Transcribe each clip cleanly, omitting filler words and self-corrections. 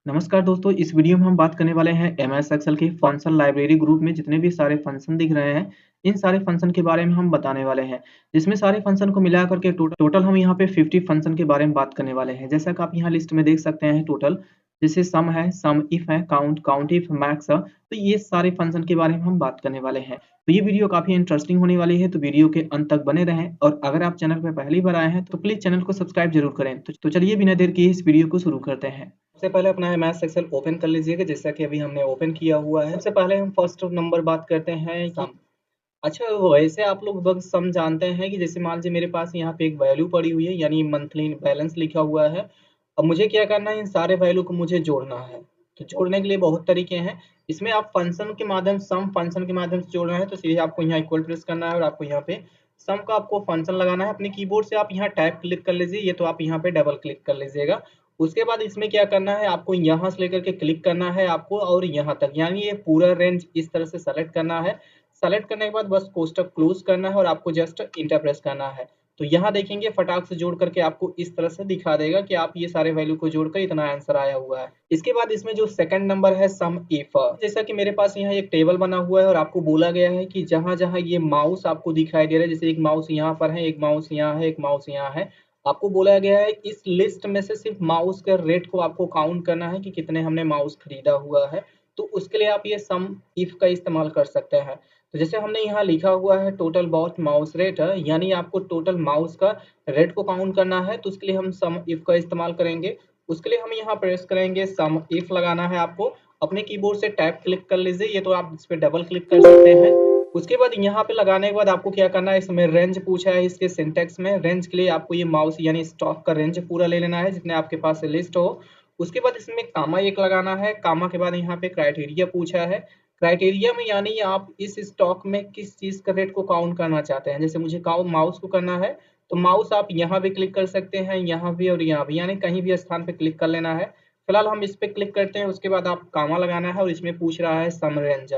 नमस्कार दोस्तों, इस वीडियो में हम बात करने वाले हैं एमएस एक्सेल के फंक्शन लाइब्रेरी ग्रुप में जितने भी सारे फंक्शन दिख रहे हैं, इन सारे फंक्शन के बारे में हम बताने वाले हैं। जिसमें सारे फंक्शन को मिला करके टोटल हम यहाँ पे 50 फंक्शन के बारे में बात करने वाले हैं। जैसा कि आप यहाँ लिस्ट में देख सकते हैं टोटल, जैसे सम है, सम इफ है, काउंट, काउंट इफ, मैक्स है, तो ये सारे फंक्शन के बारे में हम बात करने वाले हैं। तो ये वीडियो काफ़ी इंटरेस्टिंग होने वाली है, तो वीडियो के अंत तक बने रहें और अगर आप चैनल पे पहली बार आए हैं, तो प्लीज़ चैनल को सब्सक्राइब ज़रूर करें। तो चलिए बिना देर किए इस वीडियो को शुरू करते हैं। सबसे पहले अपना एमएस एक्सेल ओपन कर लीजिएगा, जैसा कि अभी हमने ओपन किया हुआ है। सबसे पहले हम फर्स्ट नंबर बात करते हैं कि अच्छा, वैसे आप लोग बग सम जानते हैं कि जैसे मान लीजिए मेरे पास यहाँ पे एक वैल्यू पड़ी हुई है, यानी मंथली बैलेंस लिखा हुआ है। अब मुझे क्या करना है, इन सारे वैल्यू को मुझे जोड़ना है। तो जोड़ने के लिए बहुत तरीके हैं। इसमें आप फंक्शन के माध्यम सम फंक्शन के माध्यम से जोड़ना है, तो सीधे आपको यहाँ इक्वल प्रेस करना है और आपको यहाँ पे सम का आपको फंक्शन लगाना है। अपने कीबोर्ड से आप यहाँ टैब क्लिक कर लीजिए, ये तो आप यहाँ पे डबल क्लिक कर लीजिएगा। उसके बाद इसमें क्या करना है, आपको यहाँ से लेकर के क्लिक करना है आपको और यहाँ तक, यानी ये पूरा रेंज इस तरह से सेलेक्ट करना है। सेलेक्ट करने के बाद बस कोष्टक क्लोज करना है और आपको जस्ट इंटर प्रेस करना है। तो यहाँ देखेंगे फटाक से जोड़ करके आपको इस तरह से दिखा देगा कि आप ये सारे वैल्यू को जोड़कर इतना आंसर आया हुआ है। इसके बाद इसमें जो सेकंड नंबर है सम इफ, जैसा कि मेरे पास यहाँ एक टेबल बना हुआ है और आपको बोला गया है कि जहां जहां ये माउस आपको दिखाई दे रहा है, जैसे एक माउस यहाँ पर है, एक माउस यहाँ है, एक माउस यहाँ है, आपको बोला गया है इस लिस्ट में से सिर्फ माउस के रेट को आपको काउंट करना है कि कितने हमने माउस खरीदा हुआ है। तो उसके लिए आप ये सम इफ का इस्तेमाल कर सकते हैं। तो जैसे हमने यहाँ लिखा हुआ है टोटल बॉट माउस रेट है, यानी आपको टोटल माउस का रेट को काउंट करना है, तो उसके लिए हम सम इफ का इस्तेमाल करेंगे। उसके लिए हम यहाँ प्रेस करेंगे सम इफ लगाना है आपको। अपने कीबोर्ड से टैब क्लिक कर लीजिए, ये तो आप इस पे डबल क्लिक कर सकते हैं। उसके बाद यहाँ पे लगाने के बाद आपको क्या करना है, इसमें रेंज पूछा है, इसके सिंटेक्स में रेंज के लिए आपको ये माउस यानी स्टॉक का रेंज पूरा ले लेना है जितने आपके पास लिस्ट हो। उसके बाद इसमें कामा एक लगाना है। कामा के बाद यहाँ पे क्राइटेरिया पूछा है। क्राइटेरिया में यानी आप इस स्टॉक में किस चीज का रेट को काउंट करना चाहते हैं। जैसे मुझे माउस को करना है, तो माउस आप यहाँ भी क्लिक कर सकते हैं, यहाँ भी और यहाँ भी, यानी कहीं भी स्थान पे क्लिक कर लेना है। फिलहाल हम इस पे क्लिक करते हैं। उसके बाद आप कामा लगाना है और इसमें पूछ रहा है सम रेंज।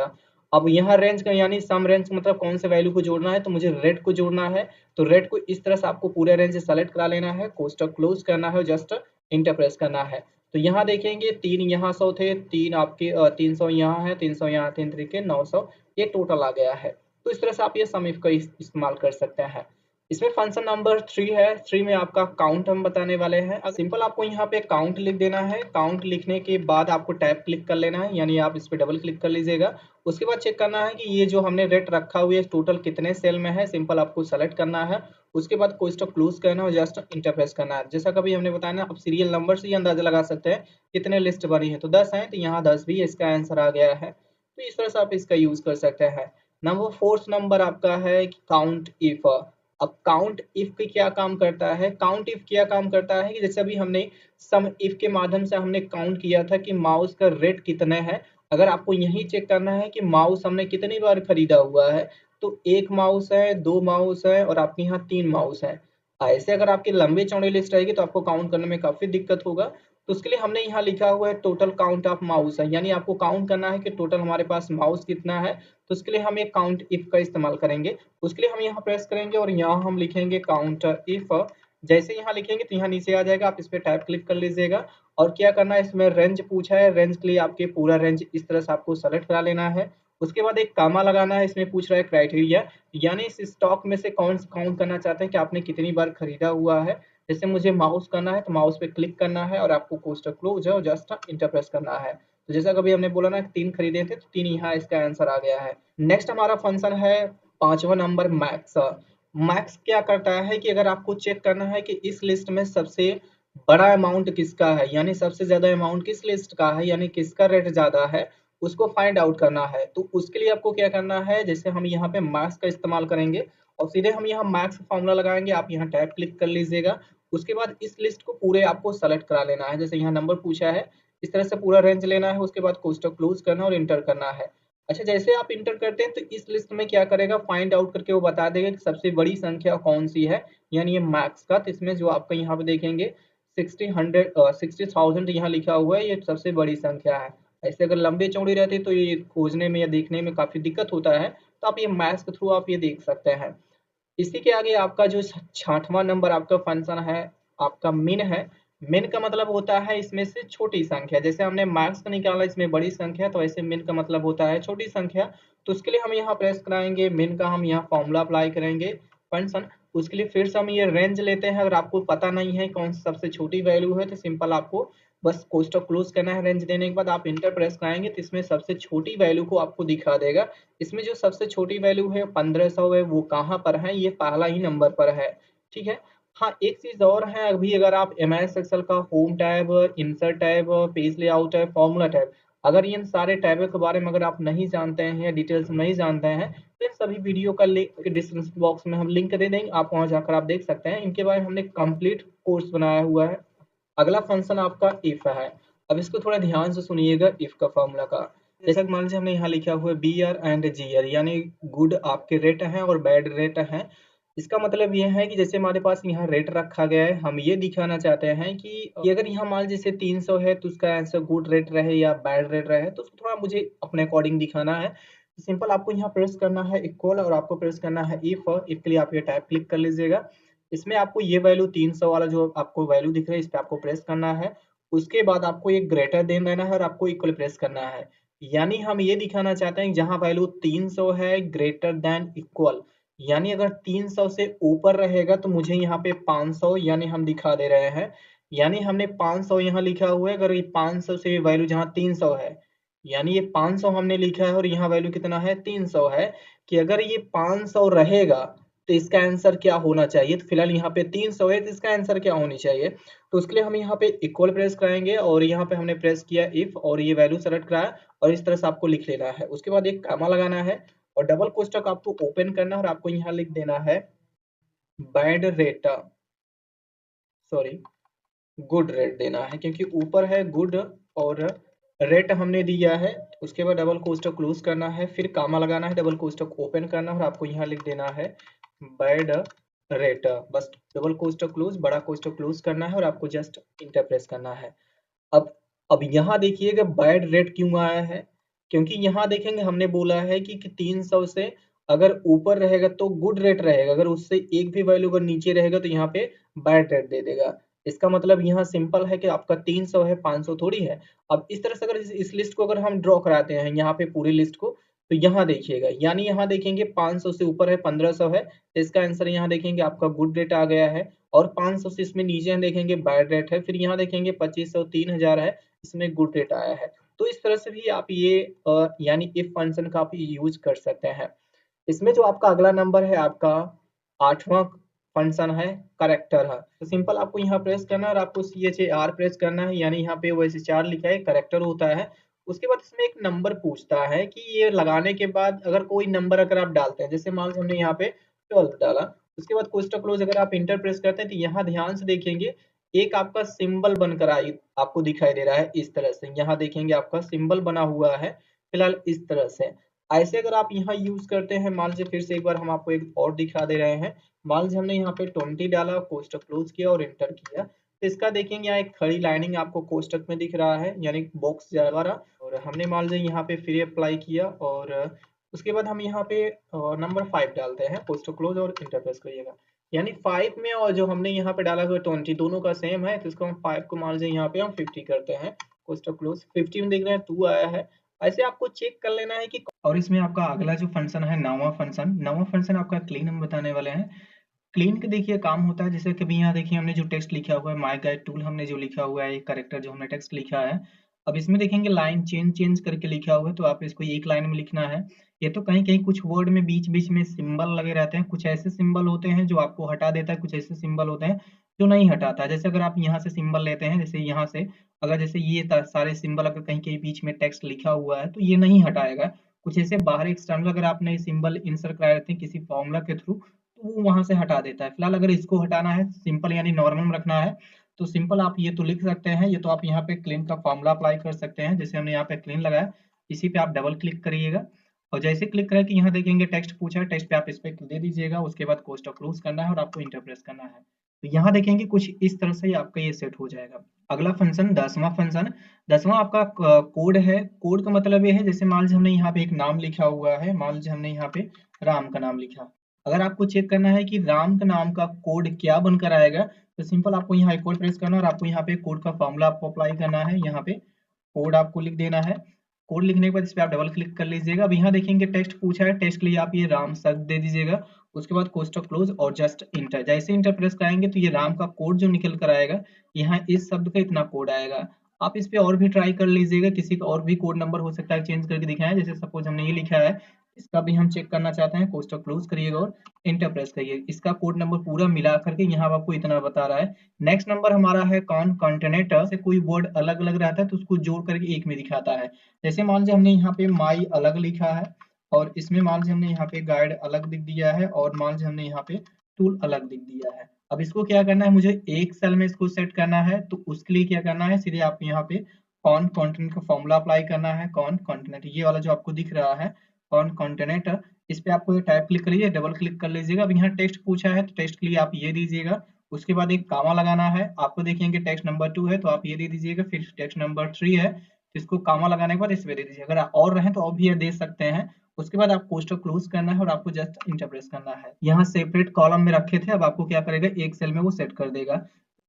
अब यहाँ रेंज का यानी सम रेंज मतलब कौन से वैल्यू को जोड़ना है, तो मुझे रेट को जोड़ना है। तो रेट को इस तरह से आपको पूरे रेंज से सेलेक्ट करा लेना है, कोष्टक क्लोज करना है और जस्ट इंटर प्रेस करना है। तो यहाँ देखेंगे 3 यहाँ 100 थे, 3 आपके 300 यहाँ है, 300 यहाँ, 3 तरीके 900, ये टोटल आ गया है। तो इस तरह से आप ये सम इफ का इस्तेमाल कर सकते हैं। इसमें फंक्शन नंबर 3 है। 3 में आपका काउंट हम बताने वाले हैं। अब सिंपल आपको यहाँ पे काउंट लिख देना है। काउंट लिखने के बाद आपको टैब क्लिक कर लेना है, यानी आप इस पे डबल क्लिक कर लीजिएगा। उसके बाद चेक करना है कि ये जो हमने रेट रखा हुआ है टोटल कितने सेल में है, सिंपल आपको सेलेक्ट करना है। उसके बाद कोष्टक क्लोज करना है और जस्ट इंटर प्रेस करना है। जैसा कभी हमने बताया ना, आप सीरियल नंबर से ही अंदाजा लगा सकते हैं कितने लिस्ट बनी है। तो 10 है, तो यहाँ 10 भी इसका आंसर आ गया है। तो इस तरह से आप इसका यूज कर सकते हैं। नंबर फोर्थ नंबर आपका है काउंट इफ। अब काउंट इफ के क्या काम करता है, काउंट इफ क्या काम करता है कि जैसे अभी हमने सम इफ के माध्यम से हमने काउंट किया था कि माउस का रेट कितने हैं। अगर आपको यही चेक करना है कि माउस हमने कितनी बार खरीदा हुआ है, तो एक माउस है, दो माउस है और आपके यहाँ तीन माउस है। ऐसे अगर आपकी लंबी चौड़ी लिस्ट रहेगी तो आपको काउंट करने में काफी दिक्कत होगा। तो उसके लिए हमने यहाँ लिखा हुआ है टोटल काउंट ऑफ माउस है, यानी आपको काउंट करना है कि टोटल हमारे पास माउस कितना है। तो उसके लिए हम एक काउंट इफ का इस्तेमाल करेंगे। उसके लिए हम यहाँ प्रेस करेंगे और यहाँ हम लिखेंगे काउंट इफ। जैसे यहाँ लिखेंगे तो यहाँ नीचे आ जाएगा, आप इस पे टैब क्लिक कर लीजिएगा। और क्या करना है, इसमें रेंज पूछा है, रेंज के लिए आपके पूरा रेंज इस तरह से आपको सेलेक्ट करा लेना है। उसके बाद एक कामा लगाना है। इसमें पूछ रहा है क्राइटेरिया, यानी इस स्टॉक में से कौन काउंट करना चाहते हैं कि आपने कितनी बार खरीदा हुआ है। जैसे मुझे माउस करना है, तो माउस पे क्लिक करना है और आपको कोष्टक क्लोज और जस्ट इंटर प्रेस करना है। तो जैसा कभी हमने बोला ना 3 खरीदे थे, तो 3 यहाँ इसका आंसर आ गया है। नेक्स्ट हमारा फंक्शन है 5वां नंबर मैक्स। मैक्स क्या करता है कि अगर आपको चेक करना है कि इस लिस्ट में सबसे बड़ा अमाउंट किसका है, यानी सबसे ज्यादा अमाउंट किस लिस्ट का है, यानी किसका रेट ज्यादा है, उसको फाइंड आउट करना है। तो उसके लिए आपको क्या करना है, जैसे हम यहाँ पे मैक्स का इस्तेमाल करेंगे और सीधे हम यहाँ मैक्स फॉर्मूला लगाएंगे। आप यहाँ टैब क्लिक कर लीजिएगा। उसके बाद इस लिस्ट को पूरे आपको सेलेक्ट करा लेना है। जैसे यहाँ नंबर पूछा है, इस तरह से पूरा रेंज लेना है। उसके बाद कोष्टक क्लोज करना और इंटर करना है। अच्छा, जैसे आप इंटर करते हैं तो इस लिस्ट में क्या करेगा, फाइंड आउट करके वो बता देगा कि सबसे बड़ी संख्या कौन सी है, यानी ये मैक्स का। तो इसमें जो आपका यहाँ पे देखेंगे 60,000 यहाँ लिखा हुआ है, ये सबसे बड़ी संख्या है। ऐसे अगर लंबी चौड़ी रहती तो ये खोजने में या देखने में काफी दिक्कत होता है। तो आप ये मैथ्स के थ्रू आप ये देख सकते हैं। इसी के आगे आपका जो 6वां नंबर आपका फंक्शन है, आपका मिन है। मिन का मतलब होता है इसमें से छोटी संख्या, जैसे हमने मार्क्स का निकाला इसमें बड़ी संख्या, तो ऐसे मिन का मतलब होता है छोटी संख्या। तो उसके लिए हम यहाँ प्रेस कराएंगे मिन का, हम यहाँ फॉर्मूला अप्लाई करेंगे फंक्शन। उसके लिए फिर से हम ये रेंज लेते हैं। अगर आपको पता नहीं है कौन सी सबसे छोटी वैल्यू है तो सिंपल आपको बस कोष्टक क्लोज करना है। रेंज देने के बाद आप इंटर प्रेस कराएंगे तो इसमें सबसे छोटी वैल्यू को आपको दिखा देगा। इसमें जो सबसे छोटी वैल्यू है 1500 है, वो कहाँ पर है, ये पहला ही नंबर पर है। ठीक है। हाँ, एक चीज और है, अभी अगर आप एमएस एक्सेल का home tab, insert tab, page layout tab, formula tab, अगर इन सारे टैबों के बारे में अगर आप नहीं जानते हैं या डिटेल्स में नहीं जानते हैं तो इन सभी वीडियो का लिंक डिस्क्रिप्शन बॉक्स में हम लिंक दे देंगे, आप वहां जाकर आप देख सकते हैं। इनके बारे में हमने कंप्लीट कोर्स बनाया हुआ है। अगला फंक्शन आपका इफ है। अब इसको थोड़ा ध्यान से सुनिएगा इफ का फॉर्मूला का। जैसा कि मान लीजिए हमने यहाँ लिखा हुआ है B R and G R, यानी गुड आपके रेट हैं और बैड रेट हैं। इसका मतलब यह है कि जैसे हमारे पास यहाँ रेट रखा गया है, हम ये दिखाना चाहते हैं कि अगर यहाँ मान जैसे 300 है तो उसका आंसर गुड रेट रहे या बैड रेट रहे, तो उसको थोड़ा मुझे अपने अकॉर्डिंग दिखाना है। सिंपल आपको यहाँ प्रेस करना है इक्वल और आपको प्रेस करना है इफ के लिए आप ये टाइप क्लिक कर लीजिएगा। इसमें आपको ये वैल्यू 300 वाला जो आपको वैल्यू दिख रहा है इस पे आपको प्रेस करना है। उसके बाद आपको एक ग्रेटर देन देना है और आपको इक्वल प्रेस करना है। यानी हम ये दिखाना चाहते हैं जहां वैल्यू 300 है ग्रेटर देन इक्वल, यानी अगर 300 से ऊपर रहेगा तो मुझे यहाँ पे 500 यानी हम दिखा दे रहे हैं। यानी हमने 500 यहाँ लिखा हुआ है, अगर ये 500 से वैल्यू जहाँ 300 है, यानी ये 500 हमने लिखा है और यहाँ वैल्यू कितना है 300 है, कि अगर ये 500 रहेगा तो इसका आंसर क्या होना चाहिए। तो फिलहाल यहाँ पे 300 है तो इसका आंसर क्या होनी चाहिए। तो उसके लिए हम यहाँ पे इक्वल प्रेस कराएंगे और यहाँ पे हमने प्रेस किया इफ और ये वैल्यू सेलेक्ट कराया और इस तरह से आपको लिख लेना है। उसके बाद एक कामा लगाना है और डबल कोष्टक आपको ओपन करना है और आपको यहाँ लिख देना है bad rate, sorry good rate देना है, क्योंकि ऊपर है गुड और रेट हमने दिया है। उसके बाद डबल कोष्टक क्लोज करना है, फिर कामा लगाना है, डबल कोष्टक ओपन करना है और आपको यहाँ लिख देना है बैड रेट। बस डबल कोष्टक क्लोज, बड़ा कोष्टक क्लोज करना है और आपको जस्ट इंटर प्रेस करना है। अब अब यहाँ देखिएगा बैड रेट क्यों आया है, क्योंकि यहाँ देखेंगे हमने बोला है कि 300 से अगर ऊपर रहेगा तो गुड रेट रहेगा, अगर उससे एक भी वैल्यू अगर नीचे रहेगा तो यहाँ पे बैड रेट दे देगा। इसका मतलब यहाँ सिंपल है कि आपका 300 है, 500 थोड़ी है। अब इस तरह से अगर इस लिस्ट को अगर हम ड्रॉ कराते हैं यहाँ पे पूरी लिस्ट को, तो यहाँ देखिएगा, यानी यहाँ देखेंगे 500 से ऊपर है 1500 है, तो इसका आंसर यहाँ देखेंगे आपका गुड रेट आ गया है। और 500 से इसमें नीचे देखेंगे बैड रेट है, फिर यहाँ देखेंगे 2500 3000 है, इसमें गुड रेट आया है। तो इस तरह से भी आप ये यानी इफ फंक्शन का आप यूज कर सकते हैं। इसमें जो आपका अगला नंबर है आपका 8वां फंक्शन है करेक्टर है। तो सिंपल आपको यहाँ प्रेस करना है और आपको CHAR प्रेस करना है, यानी यहाँ पे वैसे 4 लिखा है करेक्टर होता है। उसके बाद इसमें एक नंबर पूछता है कि ये लगाने के बाद अगर कोई नंबर अगर आप डालते हैं, जैसे मान लो हमने यहाँ पे 12 डाला, उसके बाद कोष्टक क्लोज अगर आप इंटर प्रेस करते हैं तो यहाँ ध्यान से देखेंगे एक आपका सिंबल बनकर आपको दिखाई दे रहा है इस तरह से। यहाँ देखेंगे आपका सिंबल बना हुआ है फिलहाल इस तरह से। ऐसे अगर आप यहाँ यूज करते हैं, मान लीजिए फिर से एक बार हम आपको एक और दिखा दे रहे हैं। मान लीजिए हमने यहाँ पे 20 डाला, कोष्टक क्लोज किया और एंटर किया, तो इसका देखेंगे यहाँ एक खड़ी लाइनिंग आपको कोष्टक में दिख रहा है, यानी बॉक्स द्वारा। और हमने मान लीजिए यहाँ पे फिर अप्लाई किया और उसके बाद हम यहाँ पे नंबर 5 डालते हैं, कोष्टक क्लोज और इंटर प्रेस करिएगा। यानी 5 में और जो हमने यहाँ पे डाला हुआ 20 दोनों का सेम है, तो इसको हम 5 को मान लीजिए यहाँ पे हम 50 करते हैं, कोष्टक क्लोज। 50 में देख रहे हैं 2 आया है। ऐसे आपको चेक कर लेना है कि। और इसमें आपका अगला जो फंक्शन है 9वां फंक्शन आपका क्लीन हम बताने वाले हैं। क्लीन के देखिए काम होता है, जैसे कभी यहाँ देखिए हमने जो टेक्स्ट लिखा हुआ है माय गाइड टूल, हमने जो लिखा हुआ है करेक्टर जो हमने टेक्स्ट लिखा है, अब इसमें देखेंगे लाइन चेंज चेंज करके लिखा हुआ है, तो आप इसको एक लाइन में लिखना है। ये तो कहीं कहीं कुछ वर्ड में बीच बीच में सिंबल लगे रहते हैं, कुछ ऐसे सिंबल होते हैं जो आपको हटा देता है, कुछ ऐसे सिंबल होते हैं जो नहीं हटाता है। जैसे अगर आप यहाँ से सिंबल लेते हैं, जैसे यहाँ से अगर जैसे ये सारे सिंबल अगर कहीं कहीं बीच में टेक्स्ट लिखा हुआ है तो ये नहीं हटाएगा। कुछ ऐसे बाहर एक्सटर्नल अगर आपने सिंबल इंसर्ट कराए रहते हैं किसी फॉर्मूला के थ्रू, तो वो वहां से हटा देता है। फिलहाल अगर इसको हटाना है सिंपल यानी नॉर्मल रखना है, तो सिंपल आप ये तो लिख सकते हैं, ये तो आप यहाँ पे क्लीन का फॉर्मूला अप्लाई कर सकते हैं। जैसे हमने यहाँ पे क्लीन लगाया, इसी पे आप डबल क्लिक करिएगा और जैसे क्लिक करें कि यहाँ देखेंगे टेक्स्ट पूछा है, टेक्स्ट पे आप इस पे दे दीजिएगा। उसके बाद कोष्टक क्लोज करना है और आपको इंटर प्रेस करना है, तो यहाँ देखेंगे कुछ इस तरह से आपका ये सेट हो जाएगा। अगला फंक्शन 10वां फंक्शन। 10वां आपका कोड है। कोड का मतलब ये है, जैसे मान लीजिए हमने यहाँ पे एक नाम लिखा हुआ है, मान लीजिए हमने यहाँ पे राम का नाम लिखा, अगर आपको चेक करना है कि राम का नाम का कोड क्या बनकर आएगा, तो सिंपल आपको यहाँ इक्वल प्रेस करना है और आपको यहाँ पे कोड का फॉर्मूला आपको अप्लाई करना है। यहाँ पे कोड आपको लिख देना है। कोड लिखने के बाद इस पे आप डबल क्लिक कर लीजिएगा। अब यहाँ देखेंगे टेक्स्ट पूछा है, टेक्स्ट के लिए आप ये राम शब्द दे दीजिएगा। उसके बाद कोष्ठक क्लोज और जस्ट इंटर। जैसे इंटर प्रेस कराएंगे तो ये राम का कोड जो निकल कर आएगा, यहाँ इस शब्द का इतना कोड आएगा। आप इस पे और भी ट्राई कर लीजिएगा, किसी का और भी कोड नंबर हो सकता है चेंज करके दिखाएं। जैसे सपोज हमने ये लिखा है, इसका भी हम चेक करना चाहते हैं, कोष्ठक क्लोज करिएगा और इंटर प्रेस करिए। इसका कोड नंबर पूरा मिला करके यहाँ आपको इतना बता रहा है। नेक्स्ट नंबर हमारा है कॉन्टिनेंट से कोई वर्ड अलग अलग रहता है तो उसको जोड़ करके एक में दिखाता है। जैसे मान लीजिए हमने यहाँ पे माई अलग लिखा है और इसमें मान लीजिए हमने यहाँ पे गाइड अलग लिख दिया है और मान लीजिए हमने यहाँ पे टूल अलग लिख दिया है। अब इसको क्या करना है, मुझे एक सेल में इसको सेट करना है, तो उसके लिए क्या करना है, सीधे आप यहाँ पे कॉन कॉन्टिनेंट का फॉर्मूला अप्लाई करना है। कॉन कॉन्टिनेंट ये वाला जो आपको दिख रहा है कॉन कॉन्टिनेंट, इस पे आपको ये टाइप क्लिक करिए, डबल क्लिक कर लीजिएगा। अब यहाँ टेक्स्ट पूछा है तो टेक्स्ट के लिए आप ये दीजिएगा। उसके बाद एक कामा लगाना है, आपको देखेंगे टेक्स्ट नंबर 2 है तो आप ये दे दीजिएगा। फिर टेक्स्ट नंबर 3 है, इसको कामा लगाने के बाद इस पे दे दीजिए। अगर और रहें तो और भी ये दे सकते हैं। उसके बाद आप कोष्ठक क्लोज करना है और आपको जस्ट इंटर प्रेस करना है। यहाँ सेपरेट कॉलम में रखे थे, अब आपको क्या करेगा, एक सेल में वो सेट कर देगा।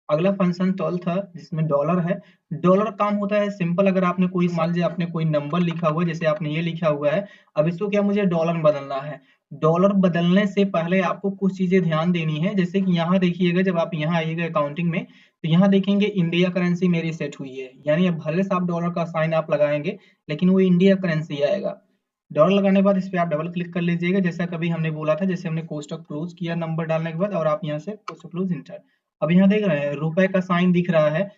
अगला फंक्शन 12 था जिसमें डॉलर है। डॉलर काम होता है सिंपल, अगर आपने कोई मान लीजिए आपने कोई नंबर लिखा हुआ है, जैसे आपने ये लिखा हुआ है, अब इसको क्या मुझे डॉलर में बदलना है। डॉलर बदलने से पहले आपको कुछ चीजें ध्यान देनी है। जैसे कि यहाँ देखिएगा, जब आप यहाँ आइएगा अकाउंटिंग में तो यहाँ देखेंगे इंडिया करेंसी मेरी सेट हुई है, यानी अब भले से आप डॉलर का साइन आप लगाएंगे लेकिन वो इंडिया करेंसी आएगा। डॉलर लगाने के बाद इस पे आप डबल क्लिक कर लीजिएगा, जैसा कभी हमने बोला था। जैसे हमने कोष्ठक क्लोज किया नंबर डालने के बाद और आप यहाँ से कोष्ठक क्लोज इंटर। अब यहाँ देख रहे हैं रुपए का साइन दिख रहा है।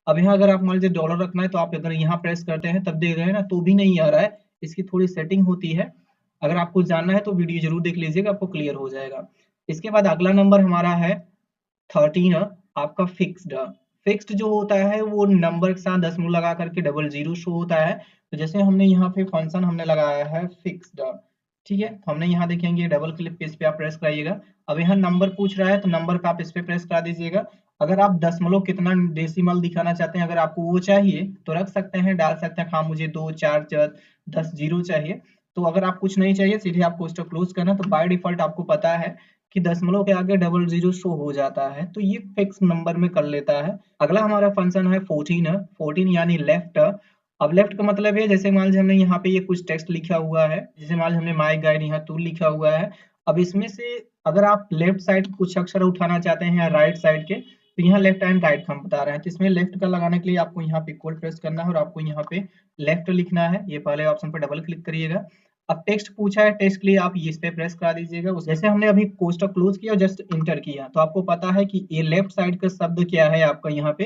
अब यहाँ अगर आप मान लीजिए डॉलर रखना है तो आप अगर यहाँ प्रेस करते हैं तब देख रहे हैं ना, तो भी नहीं आ रहा है। इसकी थोड़ी सेटिंग होती है, अगर आपको जानना है तो वीडियो जरूर देख लीजिएगा, आपको क्लियर हो जाएगा। इसके बाद अगला नंबर हमारा है 13 आपका फिक्स्ड। फिक्स्ड जो होता है वो नंबर के साथ दशमलव लगा करके डबल जीरो शो होता है। तो जैसे हमने यहाँ पे फंक्शन हमने लगाया है फिक्स्ड, ठीक है, तो हमने यहाँ देखेंगे डबल क्लिक पे इस पे आप प्रेस कराइएगा। अब यहाँ नंबर पूछ रहा है तो नंबर का आप इस पे प्रेस करा दीजिएगा। अगर आप दशमलव कितना डेसिमल दिखाना चाहते हैं, अगर आपको वो चाहिए तो रख सकते हैं, डाल सकते हैं। हाँ मुझे 2 4 10 जीरो चाहिए। तो अगर आप कुछ नहीं चाहिए, सीधे आपको इसको क्लोज करना। तो बाय डिफॉल्ट आपको पता है कि दशमलव के आगे डबल जीरो शो हो जाता है, तो ये फिक्स नंबर में कर लेता है। अगला हमारा फंक्शन है 14। 14 यानी लेफ्ट। अब लेफ्ट का मतलब है, जैसे मान लीजिए हमने यहाँ पे ये कुछ टेक्स्ट लिखा हुआ है, जैसे मान लीजिए हमने माई गाइड यहाँ टूल लिखा हुआ है। अब इसमें से अगर आप लेफ्ट साइड कुछ अक्षर उठाना चाहते हैं या राइट साइड के, तो यहाँ लेफ्ट एंड राइट का हम बता रहे हैं। तो इसमें लेफ्ट का लगाने के लिए आपको यहाँ पे इक्वल प्रेस करना है और आपको यहाँ पे लेफ्ट लिखना है। ये पहले ऑप्शन पर डबल क्लिक करिएगा। अब टेक्स्ट पूछा है, टेक्स्ट के लिए आप इस पे प्रेस करा दीजिएगा। जैसे हमने अभी कोष्ठक क्लोज किया और जस्ट इंटर किया, तो आपको पता है कि ये लेफ्ट साइड का शब्द क्या है आपका यहाँ पे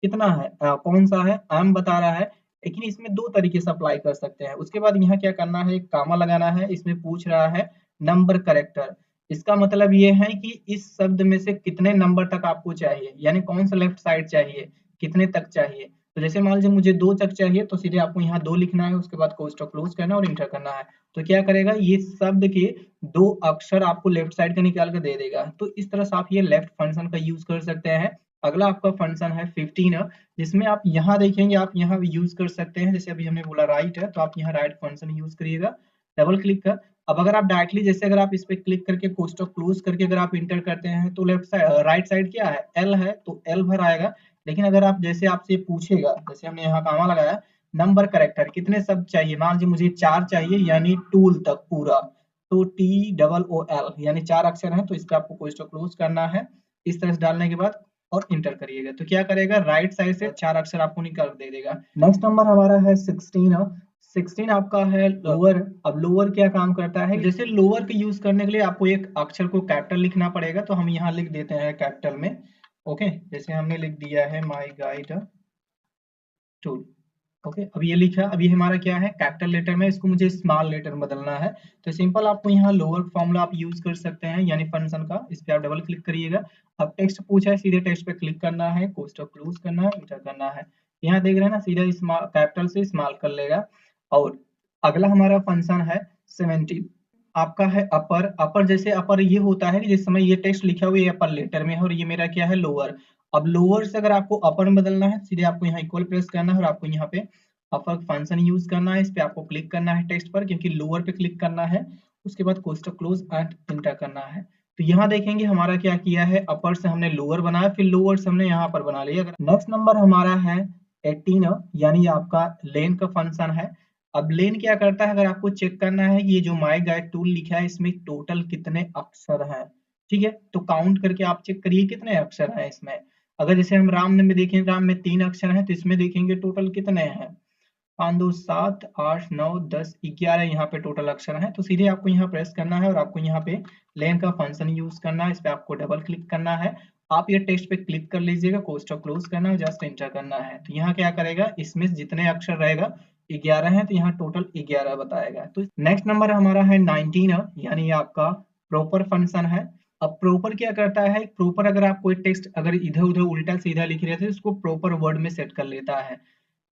कितना है, कौन सा है, एम बता रहा है। लेकिन इसमें दो तरीके से अप्लाई कर सकते हैं। उसके बाद यहाँ क्या करना है, एक कामा लगाना है। इसमें पूछ रहा है नंबर करेक्टर, इसका मतलब ये है कि इस शब्द में से कितने नंबर तक आपको चाहिए, यानी कौन सा लेफ्ट साइड चाहिए, कितने तक चाहिए। तो जैसे मान लीजिए मुझे 2 तक चाहिए, तो सीधे आपको यहाँ 2 लिखना है। उसके बाद कोष्ठक क्लोज करना है और इंटर करना है। तो क्या करेगा, ये शब्द के 2 अक्षर आपको लेफ्ट साइड का निकाल कर दे देगा। तो इस तरह से आप ये लेफ्ट फंक्शन का यूज कर सकते हैं। अगला आपका फंक्शन है 15, जिसमें आप यहाँ देखेंगे, आप यहाँ यूज कर सकते हैं। जैसे अभी हमने बोला राइट है, तो आप यहाँ राइट फंक्शन यूज करिएगा, डबल क्लिक कर। अब अगर आप डायरेक्टली जैसे अगर आप इस पे क्लिक करके कोष्ठक क्लोज करके अगर आप इंटर करते हैं, तो लेफ्ट साइड राइट साइड क्या है, एल है, तो एल भर आएगा। लेकिन अगर आप जैसे आपसे पूछेगा, जैसे हमने यहाँ कामा लगाया, नंबर करेक्टर कितने शब्द चाहिए, मान लीजिए मुझे 4 चाहिए, यानी टूल तक पूरा, तो TOOL यानी 4 अक्षर हैं, तो इसका आपको कोष्ठक क्लोज करना है। इस तरह से डालने के बाद और इंटर करिएगा, तो क्या करेगा, राइट साइड से 4 अक्षर आपको निकाल दे देगा। नेक्स्ट नंबर हमारा है 16। 16 आपका है लोअर। अब लोअर क्या काम करता है, जैसे लोअर के यूज करने के लिए आपको एक अक्षर को कैपिटल लिखना पड़ेगा, तो हम यहाँ लिख देते हैं कैपिटल में। ओके, जैसे हमने लिख दिया है माई गाइड टूल। ओके, अब ये लिखा, अब ये हमारा क्या है, कैपिटल लेटर में, इसको मुझे स्मॉल लेटर में बदलना है। तो सिंपल आपको यहाँ लोअर फॉर्मूला आप यूज कर सकते हैं, यानी फंक्शन का। इस पे आप डबल क्लिक करिएगा। अब टेक्स्ट पूछा है, सीधे टेक्स्ट पे क्लिक करना है, कोष्ठक क्लोज करना है, इंटर करना है। यहाँ देख रहे हैं ना, सीधा स्मॉल कैपिटल से स्मॉल कर लेगा। और अगला हमारा फंक्शन है 17, आपका है अपर। अपर जैसे अपर ये होता है कि जिस समय ये टेक्स्ट लिखा हुआ है ये अपर लेटर में है और ये मेरा क्या है, लोअर। अब लोअर से अगर आपको अपर में बदलना है, सीधे आपको यहाँ इक्वल प्रेस करना है और आपको यहाँ पे अपर फंक्शन यूज करना है। इस पे आपको क्लिक करना है टेक्स्ट पर, क्योंकि लोअर पे क्लिक करना है उसके बाद कोष्टक क्लोज एंड इंटर करना है। तो यहाँ देखेंगे हमारा क्या किया है, अपर से हमने लोअर बनाया, फिर लोअर से हमने यहाँ पर बना लिया। नेक्स्ट नंबर हमारा है 18, यानी आपका लेन का फंक्शन है। अब लेन क्या करता है, अगर आपको चेक करना है ये जो माई गाइड टूल लिखा है इसमें टोटल कितने अक्षर हैं, ठीक है, तो काउंट करके आप चेक करिए कितने अक्षर हैं इसमें। अगर जैसे हम राम में देखें, राम में 3 अक्षर हैं, तो इसमें देखेंगे टोटल कितने हैं, 5 2 7 8 9 10 11 यहाँ पे टोटल अक्षर हैं। तो सीधे आपको यहाँ प्रेस करना है और आपको यहाँ पे लेन का फंक्शन यूज करना है, इस पे आपको डबल क्लिक करना है। आप ये टेक्स्ट पे क्लिक कर लीजिएगा, कोष्टक क्लोज करना है, जस्ट एंटर करना है। तो यहाँ क्या करेगा, इसमें जितने अक्षर रहेगा 11 है, तो यहाँ टोटल 11 बताएगा। तो नेक्स्ट नंबर हमारा है 19, यानी आपका प्रॉपर फंक्शन है। अब प्रॉपर क्या करता है, प्रॉपर अगर आप कोई टेक्स्ट अगर इधर उधर उल्टा सीधा लिख रहे थे उसको प्रॉपर वर्ड में सेट कर लेता है।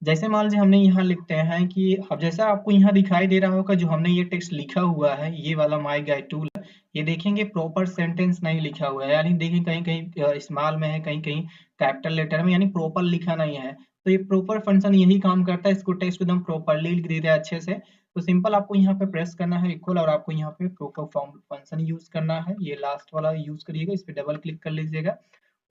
जैसे मान लीजिए हमने यहाँ लिखते हैं कि अब जैसा आपको यहाँ दिखाई दे रहा होगा जो हमने ये टेक्स्ट लिखा हुआ है, ये वाला माई गाइड टूल, ये देखेंगे प्रॉपर सेंटेंस नहीं लिखा हुआ है, यानी देखिए कहीं कहीं स्मॉल में है, कहीं कहीं कैपिटल लेटर में, यानी प्रॉपर लिखा नहीं है। तो ये प्रॉपर फंक्शन यही काम करता है, इसको टेक्स्ट एकदम प्रॉपरली लिख देता है अच्छे से। तो सिंपल आपको यहाँ पे प्रेस करना है इक्वल, और आपको यहाँ पे प्रॉपर फंक्शन यूज करना है, ये लास्ट वाला यूज करिएगा, इस पे डबल क्लिक कर लीजिएगा।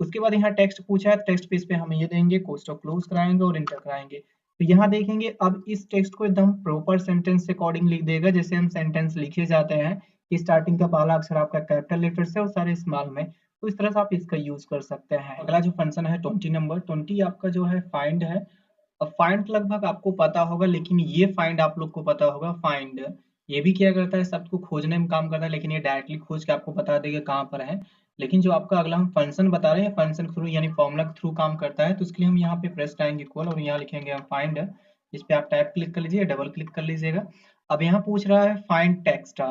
उसके बाद यहाँ टेक्स्ट पूछा है, टेक्स्ट पे इस पे हम ये देंगे, कोष्टक क्लोज कराएंगे और इंटर कराएंगे। तो यहाँ देखेंगे अब इस टेक्स्ट को एकदम प्रॉपर सेंटेंस से अकॉर्डिंग लिख देगा, जैसे हम सेंटेंस लिखे जाते हैं कि स्टार्टिंग का पहला अक्षर आपका कैपिटल लेटर से और सारे स्मॉल में। तो इस तरह से आप इसका यूज कर सकते हैं। अगला जो फंक्शन है 20 नंबर, 20 आपका जो है फाइंड है। अब फाइंड लगभग आपको पता होगा, लेकिन ये फाइंड आप लोग को पता होगा। फाइंड ये भी क्या करता है, शब्द को खोजने में काम करता है, लेकिन ये डायरेक्टली खोज के आपको बता देगा कहाँ पर है। लेकिन जो आपका अगला हम फंक्शन बता रहे हैं, फंक्शन थ्रू यानी फॉर्मूला के थ्रू काम करता है, तो उसके लिए हम यहाँ पे प्रेस करेंगे इक्वल और यहाँ लिखेंगे हम फाइंड। इस पे आप टैब क्लिक कर लीजिए, डबल क्लिक कर लीजिएगा। अब यहाँ पूछ रहा है फाइंड टेक्स्ट,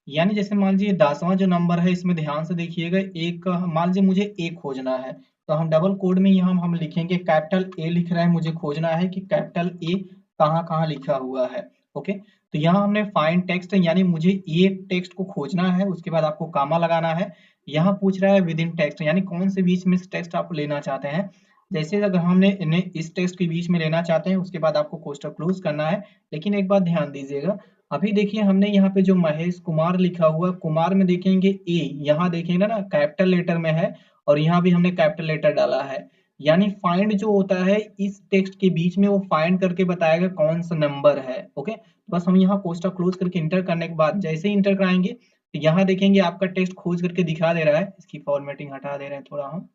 यानी जैसे मान लीजिए 10वां जो नंबर है, इसमें ध्यान से देखिएगा, एक मान लीजिए मुझे ए खोजना है, तो हम डबल कोड में यहाँ हम लिखेंगे कैपिटल ए लिख रहे हैं, मुझे खोजना है कि कैपिटल ए कहाँ कहाँ लिखा हुआ है। ओके, तो यहाँ हमने फाइंड टेक्स्ट, यानी मुझे ये टेक्स्ट को खोजना है, उसके बाद आपको कामा लगाना है। यहाँ पूछ रहा है विद इन टेक्स्ट, यानी कौन से बीच में टेक्स्ट आप लेना चाहते हैं। जैसे अगर हमने इन्हें इस टेक्स्ट के बीच में लेना चाहते हैं, उसके बाद आपको कोष्टक क्लोज करना है। लेकिन एक बात ध्यान दीजिएगा, अभी देखिए हमने यहाँ पे जो महेश कुमार लिखा हुआ, कुमार में देखेंगे ए, यहाँ देखेंगे ना कैपिटल लेटर में है, और यहाँ भी हमने कैपिटल लेटर डाला है। यानी फाइंड जो होता है इस टेक्स्ट के बीच में, वो फाइंड करके बताएगा कौन सा नंबर है। ओके, बस हम यहाँ कोष्टक क्लोज करके इंटर करने के बाद जैसे ही इंटर कराएंगे, तो यहाँ देखेंगे आपका टेक्स्ट खोज करके दिखा दे रहा है। इसकी फॉर्मेटिंग हटा दे रहे हैं थोड़ा हम।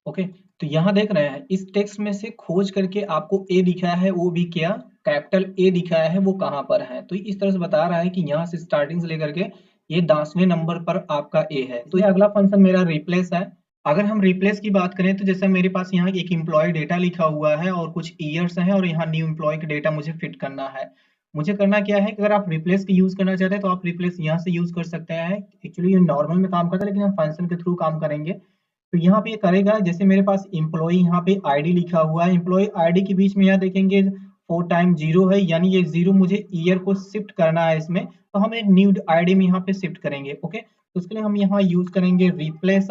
ओके, तो यहाँ देख रहे हैं इस टेक्स्ट में से खोज करके आपको ए दिखा है, वो भी क्या कैपिटल ए दिखाया है, वो कहाँ पर है। तो इस तरह से बता रहा है कि यहाँ से स्टार्टिंग से लेकर के ये 10वें नंबर पर आपका ए है। तो ये अगला फंक्शन मेरा रिप्लेस है। अगर हम रिप्लेस की बात करें, तो जैसे मेरे पास यहाँ एक एम्प्लॉय डेटा लिखा हुआ है और कुछ ईयर्स हैं, और यहाँ न्यू एम्प्लॉय का डेटा मुझे फिट करना है। मुझे करना क्या है कि अगर आप रिप्लेस की यूज करना चाहते हैं तो आप रिप्लेस यहाँ से यूज कर सकते हैं। एक्चुअली ये नॉर्मल में काम करता है, लेकिन हम फंक्शन के थ्रू काम करेंगे। तो यहाँ पे ये करेगा, जैसे मेरे पास एम्प्लॉय यहाँ पे आईडी लिखा हुआ है, एम्प्लॉय आईडी के बीच में यहाँ देखेंगे 4 टाइम 0 है, यानी ये 0 मुझे ईयर को शिफ्ट करना है इसमें, तो हम एक न्यू आईडी में यहाँ पे शिफ्ट करेंगे। ओके, तो उसके लिए हम यहाँ यूज करेंगे रिप्लेस।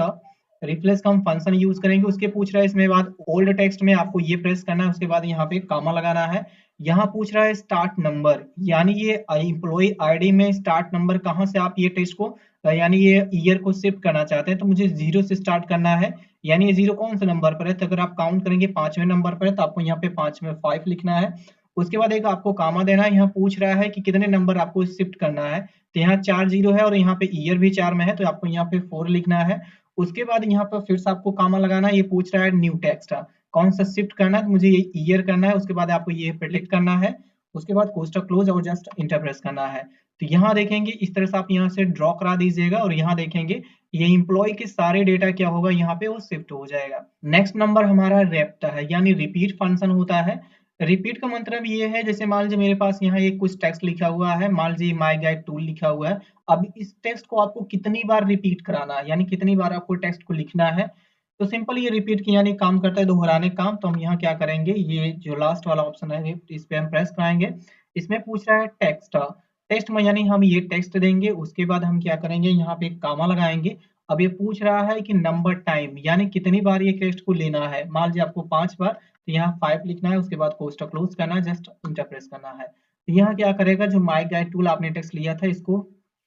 रिप्लेस का हम फंक्शन यूज करेंगे। उसके पूछ रहा है इसमें बाद ओल्ड टेक्स्ट में आपको ये प्रेस करना है, उसके बाद यहाँ पे कामा लगाना है। यहाँ पूछ रहा है स्टार्ट नंबर, यानी ये एम्प्लॉय आईडी में स्टार्ट नंबर कहाँ से आप ये टेक्स्ट को यानी ये ईयर को शिफ्ट करना चाहते हैं, तो मुझे 0 से स्टार्ट करना है। यानी ये 0 कौन से नंबर पर है, तो अगर आप काउंट करेंगे 5वें नंबर पर है, तो आपको यहाँ पे 5 में 5 लिखना है। उसके बाद एक आपको कामा देना है। यहाँ पूछ रहा है कि कितने नंबर आपको शिफ्ट करना है, तो यहाँ 4 0 है और यहाँ पे ईयर भी 4 में है, तो आपको यहाँ पे 4 लिखना है। उसके बाद यहाँ पर फिर से आपको कामा लगाना है। ये पूछ रहा है न्यू टेक्स्ट कौन सा शिफ्ट करना है, तो मुझे ये ईयर करना है। उसके बाद आपको ये प्रिडिक्ट करना है। उसके बाद कोष्टक क्लोज और जस्ट इंटर प्रेस करना है। तो यहाँ देखेंगे इस तरह से आप यहाँ से ड्रॉ करा दीजिएगा, और यहाँ देखेंगे ये एम्प्लॉय के सारे डेटा क्या होगा, यहाँ पे वो शिफ्ट हो जाएगा। नेक्स्ट नंबर हमारा रेप्ट है, यानी रिपीट फंक्शन होता है। रिपीट का मतलब ये है, जैसे मान लीजिए मेरे पास यहाँ एक कुछ टेक्स्ट लिखा हुआ है, मान लीजिए माई गाइड टूल लिखा हुआ है। अब इस टेक्स्ट को आपको कितनी बार रिपीट कराना है, यानी कितनी बार आपको टेक्स्ट को लिखना है। तो सिंपल ये रिपीट की यानी काम करता है दोहराने काम। तो हम यहाँ क्या करेंगे, ये जो लास्ट वाला ऑप्शन है इस पे हम प्रेस कराएंगे। इसमें पूछ रहा है टेक्स्ट, टेक्स्ट में यानी हम ये टेक्स्ट देंगे। उसके बाद हम क्या करेंगे, यहाँ पे एक कामा लगाएंगे। अब ये पूछ रहा है कि नंबर टाइम, यानी कितनी बार ये टेक्स्ट को लेना है। मान लीजिए आपको 5 बार, तो यहाँ 5 लिखना है। उसके बाद कोष्टक क्लोज करना है, जस्ट इंटर प्रेस करना है। यहाँ क्या करेगा, जो माई गाइड टूल आपने टेक्स्ट लिया था इसको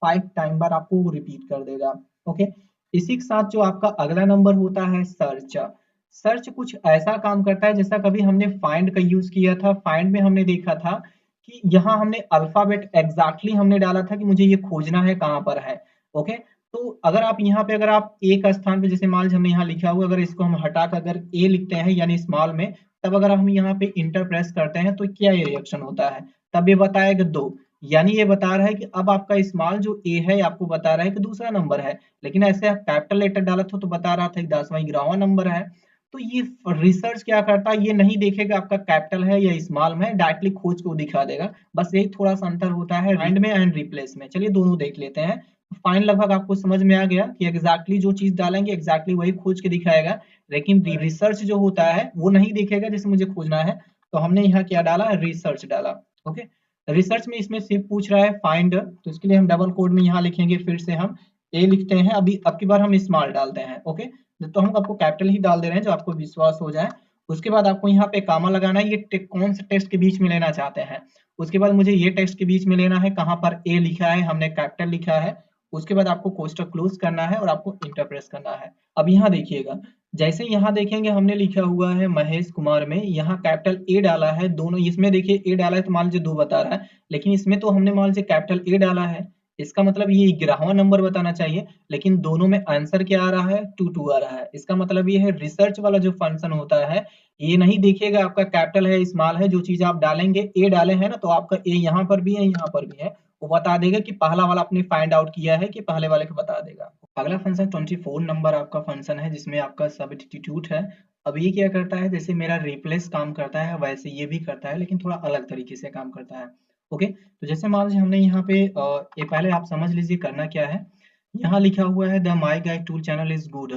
5 टाइम बार आपको वो रिपीट कर देगा। ओके, इसी के साथ जो आपका अगला नंबर होता है सर्च। सर्च कुछ ऐसा काम करता है जैसा कभी हमने फाइंड का यूज किया था। फाइंड में हमने देखा था कि यहाँ हमने अल्फाबेट एग्जैक्टली हमने डाला था कि मुझे ये खोजना है कहाँ पर है। ओके, तो अगर आप यहाँ पे अगर आप ए का स्थान पे, जैसे मान लीजिए हमने यहाँ लिखा हुआ, अगर इसको हम हटा कर अगर ए लिखते हैं यानी स्मॉल में, तब अगर हम यहाँ पे इंटर प्रेस करते हैं तो क्या ये रिएक्शन होता है, तब ये बताएगा 2। यानी ये बता रहा है कि अब आपका स्मॉल जो ए है आपको बता रहा है कि दूसरा नंबर है, लेकिन ऐसे आप कैपिटल लेटर डाला था तो बता रहा था कि 10वां 11वां नंबर है। तो ये रिसर्च क्या करता है, ये नहीं देखेगा आपका कैपिटल है या स्मॉल में, डायरेक्टली खोज को दिखा देगा। बस यही थोड़ा सा अंतर होता है फाइंड में एंड रिप्लेस में। चलिए दोनों देख लेते हैं। फाइंड लगभग आपको समझ में आ गया कि एग्जैक्टली जो चीज डालेंगे एग्जैक्टली वही खोज के दिखाएगा, लेकिन रिसर्च जो होता है वो नहीं देखेगा जैसे मुझे खोजना है। तो हमने यहाँ क्या डाला, रिसर्च डाला। ओके, रिसर्च में इसमें सिर्फ पूछ रहा है फाइंड, तो इसके लिए हम डबल कोड में यहाँ लिखेंगे, फिर से हम ए लिखते हैं। अभी अब की बार हम स्मॉल डालते हैं। ओके, तो हम आपको कैपिटल ही डाल दे रहे हैं जो आपको विश्वास हो जाए। उसके बाद आपको यहाँ पे कामा लगाना है, ये कौन से टेक्स्ट के बीच में लेना चाहते हैं। उसके बाद मुझे ये टेक्स्ट के बीच में लेना है, कहाँ पर ए लिखा है हमने कैपिटल लिखा है। उसके बाद आपको कोष्टक क्लोज करना है और आपको इंटर प्रेस करना है। अब यहाँ देखिएगा, जैसे यहाँ देखेंगे हमने लिखा हुआ है महेश कुमार में, यहाँ कैपिटल ए डाला है, दोनों इसमें देखिए ए डाला है तो मान लीजिए 2 बता रहा है, लेकिन इसमें तो हमने मान लीजिए कैपिटल ए डाला है। इसका मतलब ये 11वां नंबर बताना चाहिए, लेकिन दोनों में आंसर क्या आ रहा है, 2 आ रहा है। इसका मतलब ये है रिसर्च वाला जो फंक्शन होता है, ये नहीं देखेगा आपका कैपिटल है स्मॉल है, जो चीज आप डालेंगे ए डाले हैं ना, तो आपका ए यहाँ पर भी है यहाँ पर भी है, वो बता देगा कि पहला वाला आपने फाइंड आउट किया है कि पहले वाले को बता देगा। अगला फंक्शन 24 नंबर आपका फंक्शन है, जिसमें आपका सब्स्टिट्यूट है। अब ये क्या करता है, जैसे मेरा रिप्लेस काम करता है वैसे ये भी करता है, लेकिन थोड़ा अलग तरीके से काम करता है। ओके, तो जैसे मान लीजिए हमने यहाँ पे ये पहले आप समझ लीजिए करना क्या है। यहाँ लिखा हुआ है the my guide tool channel is good.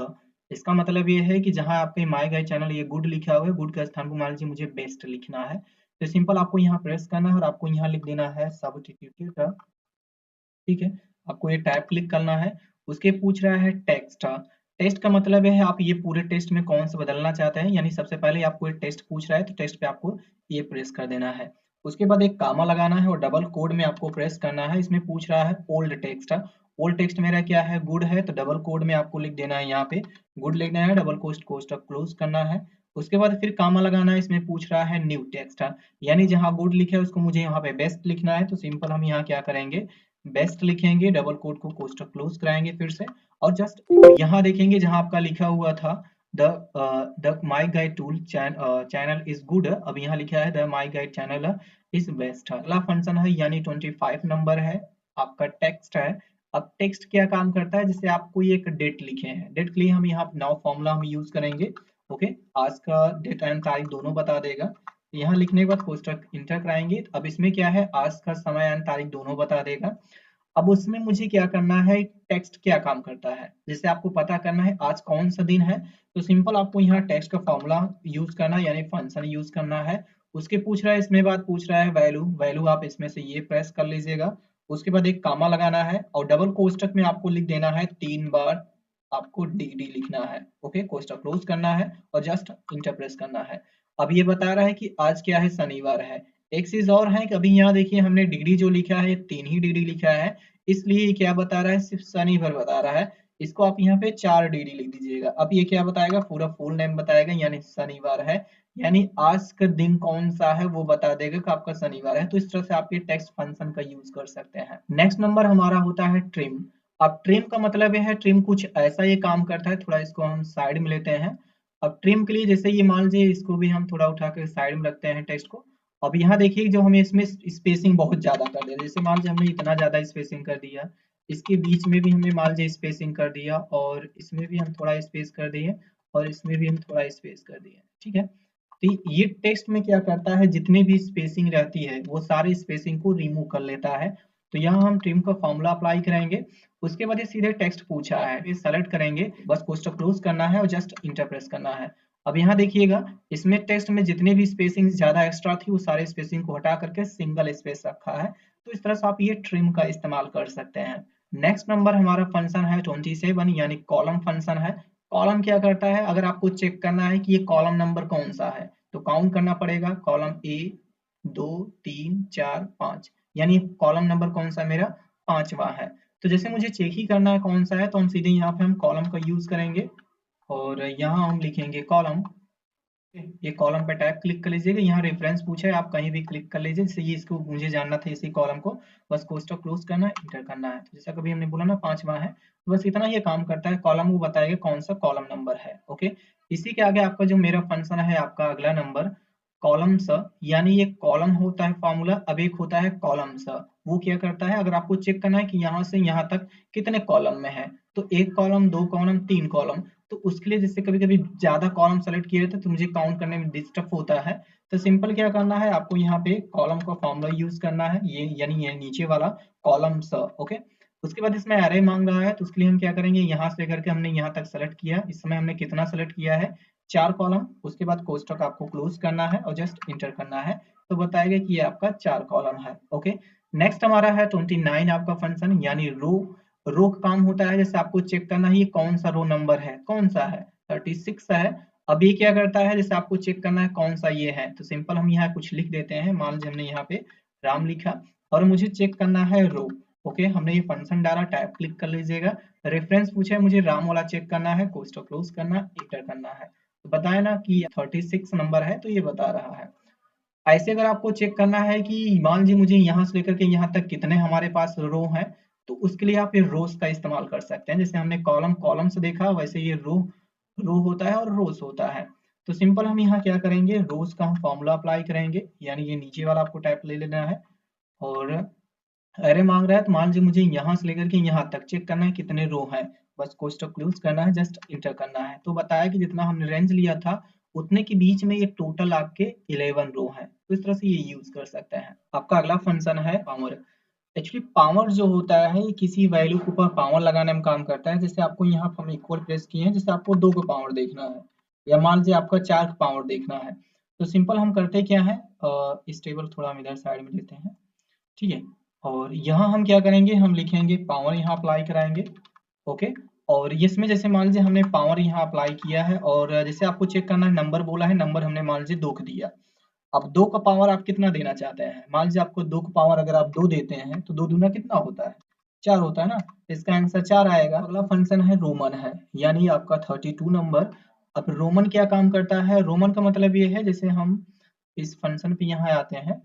इसका मतलब ये है कि जहाँ आपके माई गाइड चैनल ये गुड लिखा हुआ है, गुड का स्थान को मान लीजिए मुझे बेस्ट लिखना है, तो सिंपल आपको यहाँ प्रेस करना है और आपको यहाँ लिख देना है सब्स्टिट्यूट। ठीक है, आपको ये टैब क्लिक करना है। उसके पूछ रहा है टेक्स्ट। टेस्ट का मतलब है आप ये पूरे टेस्ट में कौन सा बदलना चाहते हैं, यानी सबसे पहले आपको एक टेस्ट पूछ रहा है तो टेस्ट पे आपको ये प्रेस कर देना है। उसके बाद एक कामा लगाना है और डबल कोड में आपको प्रेस करना है। इसमें पूछ रहा है ओल्ड टेक्स्ट। ओल्ड टेक्स्ट मेरा क्या है, गुड है, तो डबल कोड में आपको लिख देना है, यहाँ पे गुड लिखना है, डबल कोष्टक क्लोज करना है। उसके बाद फिर कामा लगाना है। इसमें पूछ रहा है न्यू टेक्स्ट, यानी जहाँ गुड लिखा है उसको मुझे यहाँ पे बेस्ट लिखना है, तो सिंपल हम यहाँ क्या करेंगे, बेस्ट लिखेंगे, डबल कोट को कोष्टक क्लोज कराएंगे फिर से, और जस्ट यहाँ देखेंगे जहां आपका लिखा हुआ था the the my guide tool channel is good, अब यहाँ लिखा है the my guide channel is best. अगला फंक्शन है यानी 25 नंबर है, आपका टेक्स्ट है। अब टेक्स्ट क्या काम करता है, जैसे आप कोई एक डेट लिखे हैं, डेट के लिए हम यहाँ नाउ फॉर्मूला हम यूज करेंगे। ओके, आज का डेट एंड तारीख दोनों बता देगा। यहाँ लिखने के बाद कोष्टक इंटर कराएंगे। अब इसमें क्या है, आज का समय एंड तारीख दोनों बता देगा। अब उसमें मुझे क्या करना है, टेक्स्ट क्या काम करता है, जैसे आपको पता करना है आज कौन सा दिन है, तो सिंपल आपको यहाँ टेक्स्ट का फॉर्मूला यूज करना है, यानी फंक्शन यूज करना है। उसके पूछ रहा है, इसमें बात पूछ रहा है वैल्यू, वैल्यू आप इसमें से ये प्रेस कर लीजिएगा। उसके बाद एक कामा लगाना है और डबल कोष्टक में आपको लिख देना है 3 बार, आपको डिग्री लिखना है। ओके, कोष्टक क्लोज करना है और जस्ट इंटर प्रेस करना है। अब ये बता रहा है कि आज क्या है, शनिवार है। एक चीज और है कि अभी यहाँ देखिए हमने डिग्री जो लिखा है 3 ही डिग्री लिखा है, इसलिए ये क्या बता रहा है, सिर्फ शनिवार बता रहा है। इसको आप यहाँ पे 4 डिग्री लिख दीजिएगा। अब ये क्या बताएगा, पूरा फुल नेम बताएगा, यानी शनिवार है, यानी आज का दिन कौन सा है वो बता देगा कि आपका शनिवार है। तो इस तरह से आप ये टेक्स्ट फंक्शन का यूज कर सकते हैं। नेक्स्ट नंबर हमारा होता है ट्रिम। अब ट्रिम का मतलब है, ट्रिम कुछ ऐसा ये काम करता है, थोड़ा इसको हम साइड में लेते हैं। अब ट्रिम के लिए जैसे ये मान लीजिए इसको भी हम थोड़ा उठा कर साइड में रखते हैं टेक्स्ट को। अब यहाँ देखिए जो हमें इसमें स्पेसिंग बहुत ज्यादा कर दिया, जैसे मान लीजिए हमने इतना ज्यादा स्पेसिंग कर दिया, इसके बीच में भी हमने मान लीजिए स्पेसिंग कर दिया, और इसमें भी हम थोड़ा स्पेस कर दिए, और इसमें भी हम थोड़ा स्पेस कर दिए। ठीक है, तो ये टेक्स्ट में क्या करता है, जितनी भी स्पेसिंग रहती है वो सारी स्पेसिंग को रिमूव कर लेता है। तो यहाँ हम ट्रिम का फॉर्मूला अप्लाई करेंगे। उसके बाद ये सीधे टेक्स्ट पूछा है, ये सेलेक्ट करेंगे, बस कोष्टक क्लोज करना है और जस्ट इंटर प्रेस करना है। अब यहाँ देखिएगा, इसमें टेक्स्ट में जितने भी स्पेसिंग ज्यादा एक्स्ट्रा थी वो सारे स्पेसिंग को हटा करके सिंगल स्पेस रखा है। तो इस तरह से आप ये ट्रिम का इस्तेमाल कर सकते हैं। नेक्स्ट नंबर हमारा फंक्शन है 27, यानी कॉलम फंक्शन है। कॉलम क्या करता है, अगर आपको चेक करना है कि ये कॉलम नंबर कौन सा है, तो काउंट करना पड़ेगा, कॉलम ए 2 3 4 5, यानी कॉलम नंबर कौन सा मेरा 5वां है। तो जैसे मुझे चेक ही करना है कौन सा है, तो हम सीधे यहाँ पे हम कॉलम का यूज करेंगे और यहाँ हम लिखेंगे कॉलम। ये कॉलम पे टैब क्लिक कर लीजिएगा, यहाँ रेफरेंस पूछा है आप कहीं भी क्लिक कर लीजिए, जैसे ये इसको मुझे जानना था इसी कॉलम को, बस कोष्टक क्लोज करना है, इंटर करना है। तो जैसा कभी हमने बोला ना 5वां है, तो बस इतना ये काम करता है, कॉलम को बताएगा कौन सा कॉलम नंबर है। ओके, इसी के आगे आपका जो मेरा फंक्शन है, आपका अगला नंबर कॉलम्स, यानी ये कॉलम होता है फॉर्मूला, अब एक होता है कॉलम्स। वो क्या करता है, अगर आपको चेक करना है कि यहाँ से यहाँ तक कितने कॉलम में है, तो एक कॉलम, दो कॉलम, तीन कॉलम, तो उसके लिए जैसे कभी कभी ज्यादा कॉलम सेलेक्ट किए रहते तो मुझे काउंट करने में डिस्टर्ब होता है। तो सिंपल क्या करना है, आपको यहाँ पे कॉलम का फॉर्मूला यूज करना है, ये यानी ये नीचे वाला कॉलम्स। ओके, उसके बाद इसमें एरे मांग रहा है, तो उसके लिए हम क्या करेंगे, यहाँ से लेकर के हमने यहाँ तक सेलेक्ट किया, इस समय हमने कितना सेलेक्ट किया है, 4 कॉलम। उसके बाद कोष्टक आपको क्लोज करना है और जस्ट इंटर करना है, तो बताएगा कि ये आपका 4 कॉलम है। ओके, नेक्स्ट हमारा है 29 आपका फंक्शन, यानी रो का काम होता है, जैसे आपको चेक करना है ये कौन सा रो नंबर है, कौन सा है, 36 है। अब ये क्या करता है, जैसे आपको चेक करना है कौन सा ये है, तो सिंपल हम यहाँ कुछ लिख देते हैं, मान लीजिए हमने यहाँ पे राम लिखा और मुझे चेक करना है रो। ओके, हमने ये फंक्शन डाला, टैब क्लिक कर लीजिएगा, रेफरेंस पूछा है मुझे राम वाला चेक करना है, कोष्टक क्लोज करना, इंटर करना है, तो बताया ना कि 36 नंबर है, तो ये बता रहा है। ऐसे अगर आपको चेक करना है कि मान लीजिए मुझे यहाँ से लेकर के यहाँ तक कितने हमारे पास रो हैं, तो उसके लिए आप ये रोज का इस्तेमाल कर सकते हैं, जैसे हमने कॉलम कॉलम से देखा, वैसे ये रो रो होता है और रोज होता है। तो सिंपल हम यहाँ क्या करेंगे, रोज का हम फॉर्मूला अप्लाई करेंगे, यानी ये नीचे वाला आपको टाइप ले लेना है और अरे मांग रहा है, तो मान लीजिए मुझे यहाँ से लेकर के यहाँ तक चेक करना है कितने रो हैं, बस कोष्टक क्लोज करना है, जस्ट इंटर करना है, तो बताया कि जितना हमने रेंज लिया था उतने के बीच में ये टोटल आपके 11 रो हैं। तो इस तरह से ये यूज कर सकते हैं। आपका अगला फंक्शन है पावर। एक्चुअली पावर जो होता है ये किसी वैल्यू के ऊपर पावर लगाने में काम करता है, जैसे आपको यहाँ हम इक्वल प्रेस किए हैं, जैसे आपको 2 का पावर देखना है या मान लीजिए आपका 4 का पावर देखना है, तो सिंपल हम करते क्या है, इस टेबल थोड़ा हम इधर साइड में लेते हैं, ठीक है, और यहाँ हम क्या करेंगे, हम लिखेंगे पावर, यहाँ अप्लाई कराएंगे। ओके, और इसमें जैसे मान लीजिए हमने पावर यहाँ अप्लाई किया है और जैसे आपको चेक करना है, नंबर बोला है, नंबर हमने मान लीजिए 2 का दिया। अब 2 का पावर आप कितना देना चाहते हैं, मान लीजिए आपको 2 का पावर अगर आप 2 देते हैं तो 2 दूना कितना होता है, 4 होता है ना, इसका आंसर 4 आएगा। अगला फंक्शन है रोमन है, यानी आपका 32 नंबर। अब रोमन क्या काम करता है, रोमन का मतलब ये है, जैसे हम इस फंक्शन पे यहाँ आते हैं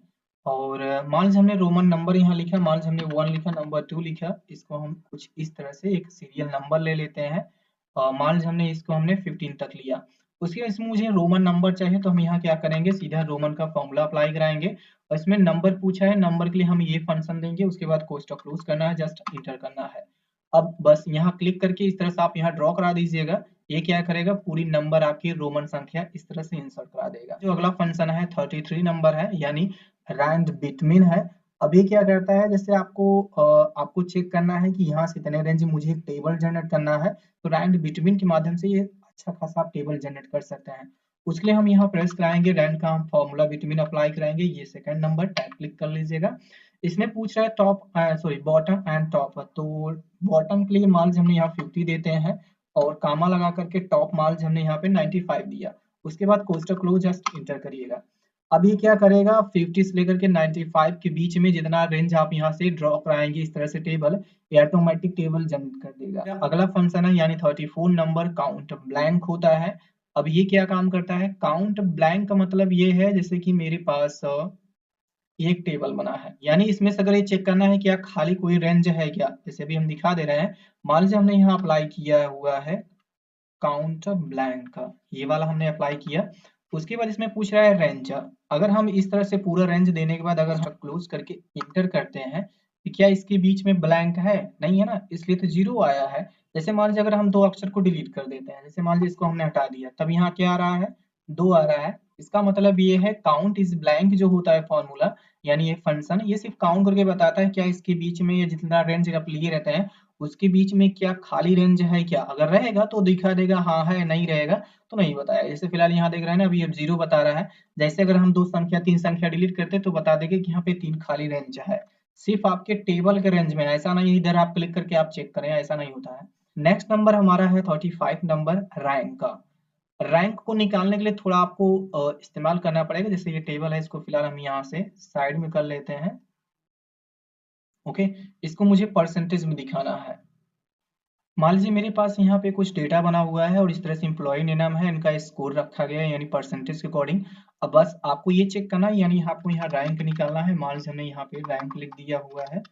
और मान लीजिए हमने रोमन नंबर यहाँ लिखा, मान लीजिए हमने 1 लिखा, नंबर 2 लिखा, इसको हम कुछ इस तरह से एक सीरियल नंबर ले लेते हैं। मान लीजिए हमने इसको हमने 15 तक लिया, उसके बाद इसमें मुझे रोमन नंबर चाहिए, तो हम यहाँ क्या करेंगे, सीधा रोमन का फॉर्मूला अप्लाई कराएंगे और इसमें नंबर पूछा है, नंबर के लिए हम ये फंक्शन देंगे, उसके बाद कोष्टक क्लोज करना है, जस्ट इंटर करना है। अब बस यहाँ क्लिक करके इस तरह से आप यहाँ ड्रॉ करा दीजिएगा, ये क्या करेगा, पूरी नंबर आपकी रोमन संख्या इस तरह से इंसर्ट करा देगा। जो अगला फंक्शन है 33 नंबर है, यानी रैंड बिटवीन है। अब ये क्या करता है, जैसे आपको चेक करना है कि यहाँ से इतने रेंज मुझे एक टेबल जनरेट करना है, तो रैंड बिटवीन के माध्यम से ये अच्छा खासा आप टेबल जनरेट कर सकते हैं। उसके लिए हम यहाँ प्रेस कराएंगे, रैंड का हम फॉर्मूला बिटवीन अप्लाई कराएंगे, ये सेकंड नंबर, टैब क्लिक कर लीजिएगा। इसमें पूछ रहा है top sorry bottom and top, तो बॉटम के लिए मान लीजिए हमने यहाँ 50 देते हैं और कामा लगा करके टॉप मान लीजिए हमने यहाँ पे 95 दिया, उसके बाद कोष्टक क्लोज, जस्ट इंटर करिएगा। अब ये क्या करेगा, 50 से लेकर के 95 के बीच में जितना रेंज आप यहाँ से ड्रॉ कराएंगे इस तरह से टेबल, ये ऑटोमेटिक टेबल जनरेट कर देगा। अगला फंक्शन है यानी 34 नंबर, काउंट ब्लैंक होता है। अब ये क्या काम करता है, काउंट ब्लैंक का मतलब ये है, जैसे कि मेरे पास ये एक टेबल बना है, यानी इसमें से अगर ये चेक करना है क्या खाली कोई रेंज है क्या, जैसे अभी हम दिखा दे रहे हैं, मान लीजिए हमने यहाँ अप्लाई किया हुआ है काउंट ब्लैंक का, ये वाला हमने अप्लाई किया, उसके बाद इसमें पूछ रहा है रेंज। अगर हम इस तरह से पूरा रेंज देने के बाद अगर हम क्लोज करके इंटर करते हैं, तो क्या इसके बीच में ब्लैंक है, नहीं है ना, इसलिए तो जीरो आया है। जैसे मान लीजिए अगर हम 2 अक्षर को डिलीट कर देते हैं, जैसे मान लीजिए इसको हमने हटा दिया, तब यहाँ क्या आ रहा है, 2 आ रहा है। इसका मतलब ये है काउंट इज ब्लैंक जो होता है फॉर्मूला, यानी ये फंक्शन ये सिर्फ काउंट करके बताता है क्या इसके बीच में ये जितना रेंज आप लिए रहते हैं उसके बीच में क्या खाली रेंज है क्या, अगर रहेगा तो दिखा देगा हाँ है, नहीं रहेगा तो नहीं बताएगा। जैसे फिलहाल यहाँ देख रहे हैं ना, अभी अब 0 बता रहा है, जैसे अगर हम 2 संख्या 3 संख्या डिलीट करते तो बता देंगे कि यहाँ पे 3 खाली रेंज है, सिर्फ आपके टेबल के रेंज में, ऐसा नहीं इधर आप क्लिक करके आप चेक करें, ऐसा नहीं होता है। नेक्स्ट नंबर हमारा है 35 नंबर, रैंक का। रैंक को निकालने के लिए थोड़ा आपको इस्तेमाल करना पड़ेगा। जैसे ये टेबल है, इसको फिलहाल हम यहाँ से साइड में कर लेते हैं। ओके, इसको मुझे परसेंटेज में दिखाना है। मान लीजिए मेरे पास यहाँ पे कुछ डेटा बना हुआ है और इस तरह से एम्प्लॉय नेम है, इनका स्कोर रखा गया है यानी परसेंटेज के अकॉर्डिंग। अब बस आपको ये चेक करना है, यानी आपको यहाँ रैंक निकालना है। मान लीजिए हमने यहाँ पे रैंक लिख दिया हुआ है,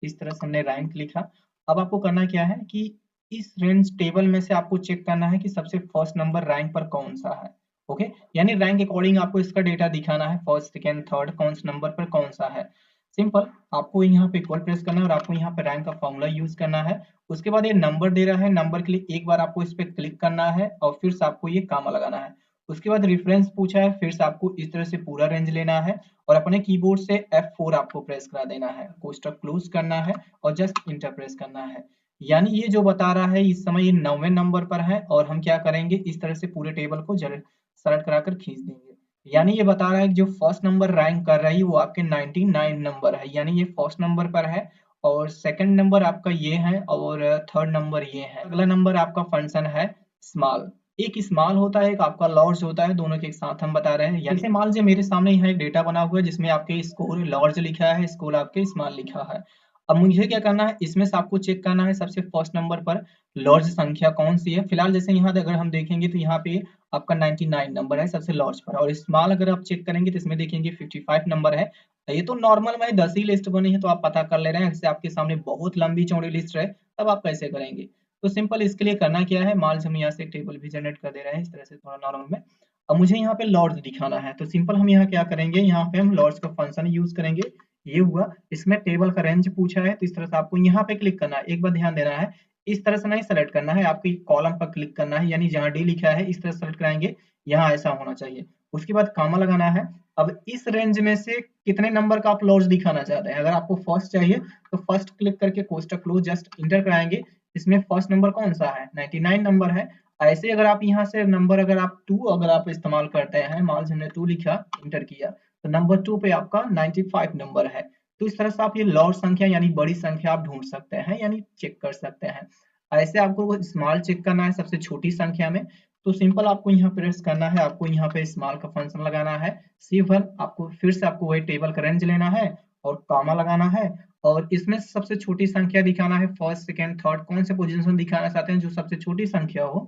इस तरह से हमने रैंक लिखा। अब आपको करना क्या है कि इस रेंज टेबल में से आपको चेक करना है कि सबसे फर्स्ट नंबर रैंक पर कौन सा है। ओके, यानी रैंक अकॉर्डिंग आपको इसका डेटा दिखाना है, फर्स्ट सेकेंड थर्ड कौन से नंबर पर कौन सा है। सिंपल, आपको यहाँ पे इक्वल प्रेस करना है और आपको यहाँ पे रैंक का फॉर्मूला यूज करना है। उसके बाद ये नंबर दे रहा है, नंबर के लिए एक बार आपको इस पर क्लिक करना है और फिर से आपको ये कामा लगाना है। उसके बाद रेफरेंस पूछा है, फिर से आपको इस तरह से पूरा रेंज लेना है और अपने कीबोर्ड से F4 आपको प्रेस करा देना है, कोष्टक क्लोज करना है और जस्ट इंटर प्रेस करना है। यानी ये जो बता रहा है इस समय ये 9वें नंबर पर है और हम क्या करेंगे, इस तरह से पूरे टेबल को सेलेक्ट कराकर खींच देंगे। यानी ये बता रहा है कि जो फर्स्ट नंबर रैंक कर रही है वो आपके 99 नंबर है, यानी ये फर्स्ट नंबर पर है और सेकंड नंबर आपका ये है और थर्ड नंबर ये है। अगला नंबर आपका फंक्शन है स्मॉल। एक स्मॉल होता है, एक आपका लार्ज होता है, दोनों के एक साथ हम बता रहे हैं। यानी मान लीजिए मेरे सामने यहाँ एक डेटा बना हुआ है जिसमें आपके स्कोर लार्ज लिखा है, स्कोर आपके स्मॉल लिखा है। अब मुझे क्या करना है, इसमें से आपको चेक करना है सबसे फर्स्ट नंबर पर लार्ज संख्या कौन सी है। फिलहाल जैसे यहाँ अगर हम देखेंगे तो यहाँ पे आपका 99 नंबर है सबसे लार्ज पर, और स्मॉल अगर आप चेक करेंगे तो इसमें देखेंगे 55 नंबर है। ये तो नॉर्मल में 10 ही लिस्ट बनी है तो आप पता कर ले रहे हैं, जैसे आपके सामने बहुत लंबी चौड़ी लिस्ट है तब आप कैसे करेंगे। तो सिंपल इसके लिए करना क्या है, मान लीजिए हम यहाँ से एक टेबल भी जनरेट कर दे रहे हैं इस तरह से थोड़ा नॉर्मल में। अब मुझे यहाँ पे लार्ज दिखाना है तो सिंपल हम यहाँ क्या करेंगे, यहाँ पे हम लार्ज का फंक्शन यूज करेंगे। ये हुआ, इसमें टेबल का रेंज पूछा है तो इस तरह से आपको यहाँ पे क्लिक करना है। एक बार ध्यान देना है, इस तरह से नहीं सेलेक्ट करना है, आपको कॉलम पर क्लिक करना है, यानी जहाँ डी लिखा है इस तरह सेलेक्ट कराएंगे, यहाँ ऐसा होना चाहिए। उसके बाद कामा लगाना है। अब इस रेंज में से कितने नंबर का आप लॉर्ज दिखाना चाहते हैं, अगर आपको फर्स्ट चाहिए तो फर्स्ट क्लिक करके कोष्टक क्लोज जस्ट इंटर कराएंगे। इसमें फर्स्ट नंबर कौन सा है, 99 नंबर है। ऐसे अगर आप यहाँ से नंबर अगर आप 2 अगर आप इस्तेमाल करते हैं, मान लीजिए हमने 2 लिखा इंटर किया तो नंबर 2 पे आपका 95 नंबर है। तो इस तरह से आप ये लॉर्ड संख्या यानी बड़ी संख्या आप ढूंढ सकते हैं यानी चेक कर सकते हैं। ऐसे आपको स्मॉल चेक करना है सबसे छोटी संख्या में, तो सिंपल आपको यहाँ प्रेस करना है, आपको यहाँ पे स्मॉल का फंक्शन लगाना है। सिंपल आपको फिर से आपको वही टेबल का रेंज लेना है और कामा लगाना है और इसमें सबसे छोटी संख्या दिखाना है, फर्स्ट सेकंड थर्ड कौन से पोजीशन दिखाना चाहते हैं जो सबसे छोटी संख्या हो।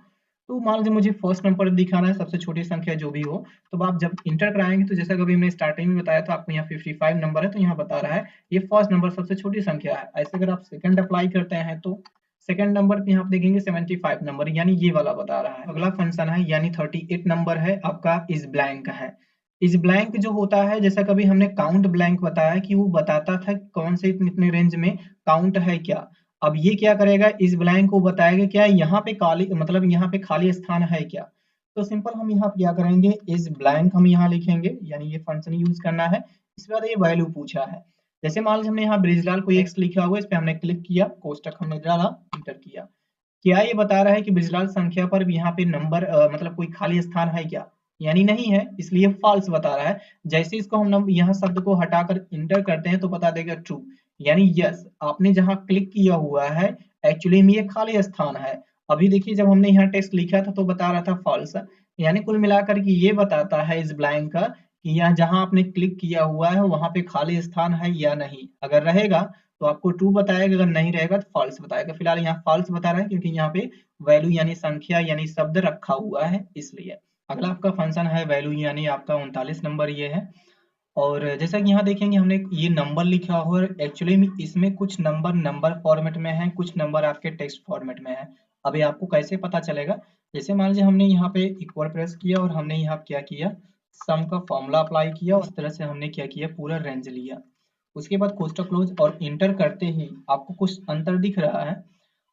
तो मान लीजिए मुझे फर्स्ट नंबर दिखाना है, सबसे छोटी संख्या जो भी हो। तो आप जब इंटर कराएंगे तो जैसा कभी हमने स्टार्टिंग में बताया तो आपको यहाँ 55 नंबर है तो यहाँ बता रहा है ये फर्स्ट नंबर सबसे छोटी संख्या है। ऐसे अगर आप सेकंड अप्लाई करते हैं तो सेकंड नंबर पे यहाँ आप देखेंगे 75 नंबर, यानी ये वाला बता रहा है। अगला फंक्शन है यानी 38 नंबर है आपका इस ब्लैंक है। इस ब्लैंक जो होता है, जैसा कभी हमने काउंट ब्लैंक बताया कि वो बताता था कौन से इतने रेंज में काउंट है क्या। अब ये क्या करेगा, इस ब्लैंक को बताएगा क्या यहाँ पे खाली मतलब यहाँ पे खाली स्थान है क्या। तो सिंपल हम यहाँ क्या करेंगे, इस ब्लैंक हम यहाँ लिखेंगे, यानी ये फंक्शन यूज करना है। इसके बाद ये वैल्यू पूछा है, जैसे मान लीजिए हमने यहाँ ब्रिजलाल को एक्स लिखा हुआ है, इस पे हमने क्लिक किया, कोष्टक हमने डाला, इंटर किया। क्या ये बता रहा है कि ब्रिजलाल संख्या पर भी यहाँ पे नंबर मतलब कोई खाली स्थान है क्या, यानी नहीं है, इसलिए फॉल्स बता रहा है। जैसे इसको हम यहाँ शब्द को हटाकर इंटर करते हैं तो बता देगा ट्रू, यानी यस आपने जहाँ क्लिक किया हुआ है एक्चुअली में ये खाली स्थान है। अभी देखिए जब हमने यहाँ टेक्स्ट लिखा था तो बता रहा था फॉल्स, यानी कुल मिलाकर के ये बताता है इस ब्लैंक का कि यहाँ जहाँ आपने क्लिक किया हुआ है वहां पे खाली स्थान है या नहीं। अगर रहेगा तो आपको ट्रू बताएगा, अगर नहीं रहेगा तो फॉल्स बताएगा। फिलहाल यहाँ फॉल्स बता रहा है क्योंकि यहाँ पे वैल्यू यानी संख्या यानी शब्द रखा हुआ है इसलिए। अगला आपका फंक्शन है वैल्यू, यानी आपका 39 नंबर ये है। और जैसा कि यहाँ देखेंगे हमने ये नंबर लिखा हुआ है, एक्चुअली में इसमें कुछ नंबर नंबर फॉर्मेट में है, कुछ नंबर आपके टेक्स्ट फॉर्मेट में है। अभी आपको कैसे पता चलेगा, जैसे मान लीजिए हमने यहाँ पे इक्वल प्रेस किया और हमने यहाँ क्या किया, सम का फॉर्मूला अप्लाई किया और इस तरह से हमने क्या किया, पूरा रेंज लिया। उसके बाद कोष्टक क्लोज और इंटर करते ही आपको कुछ अंतर दिख रहा है।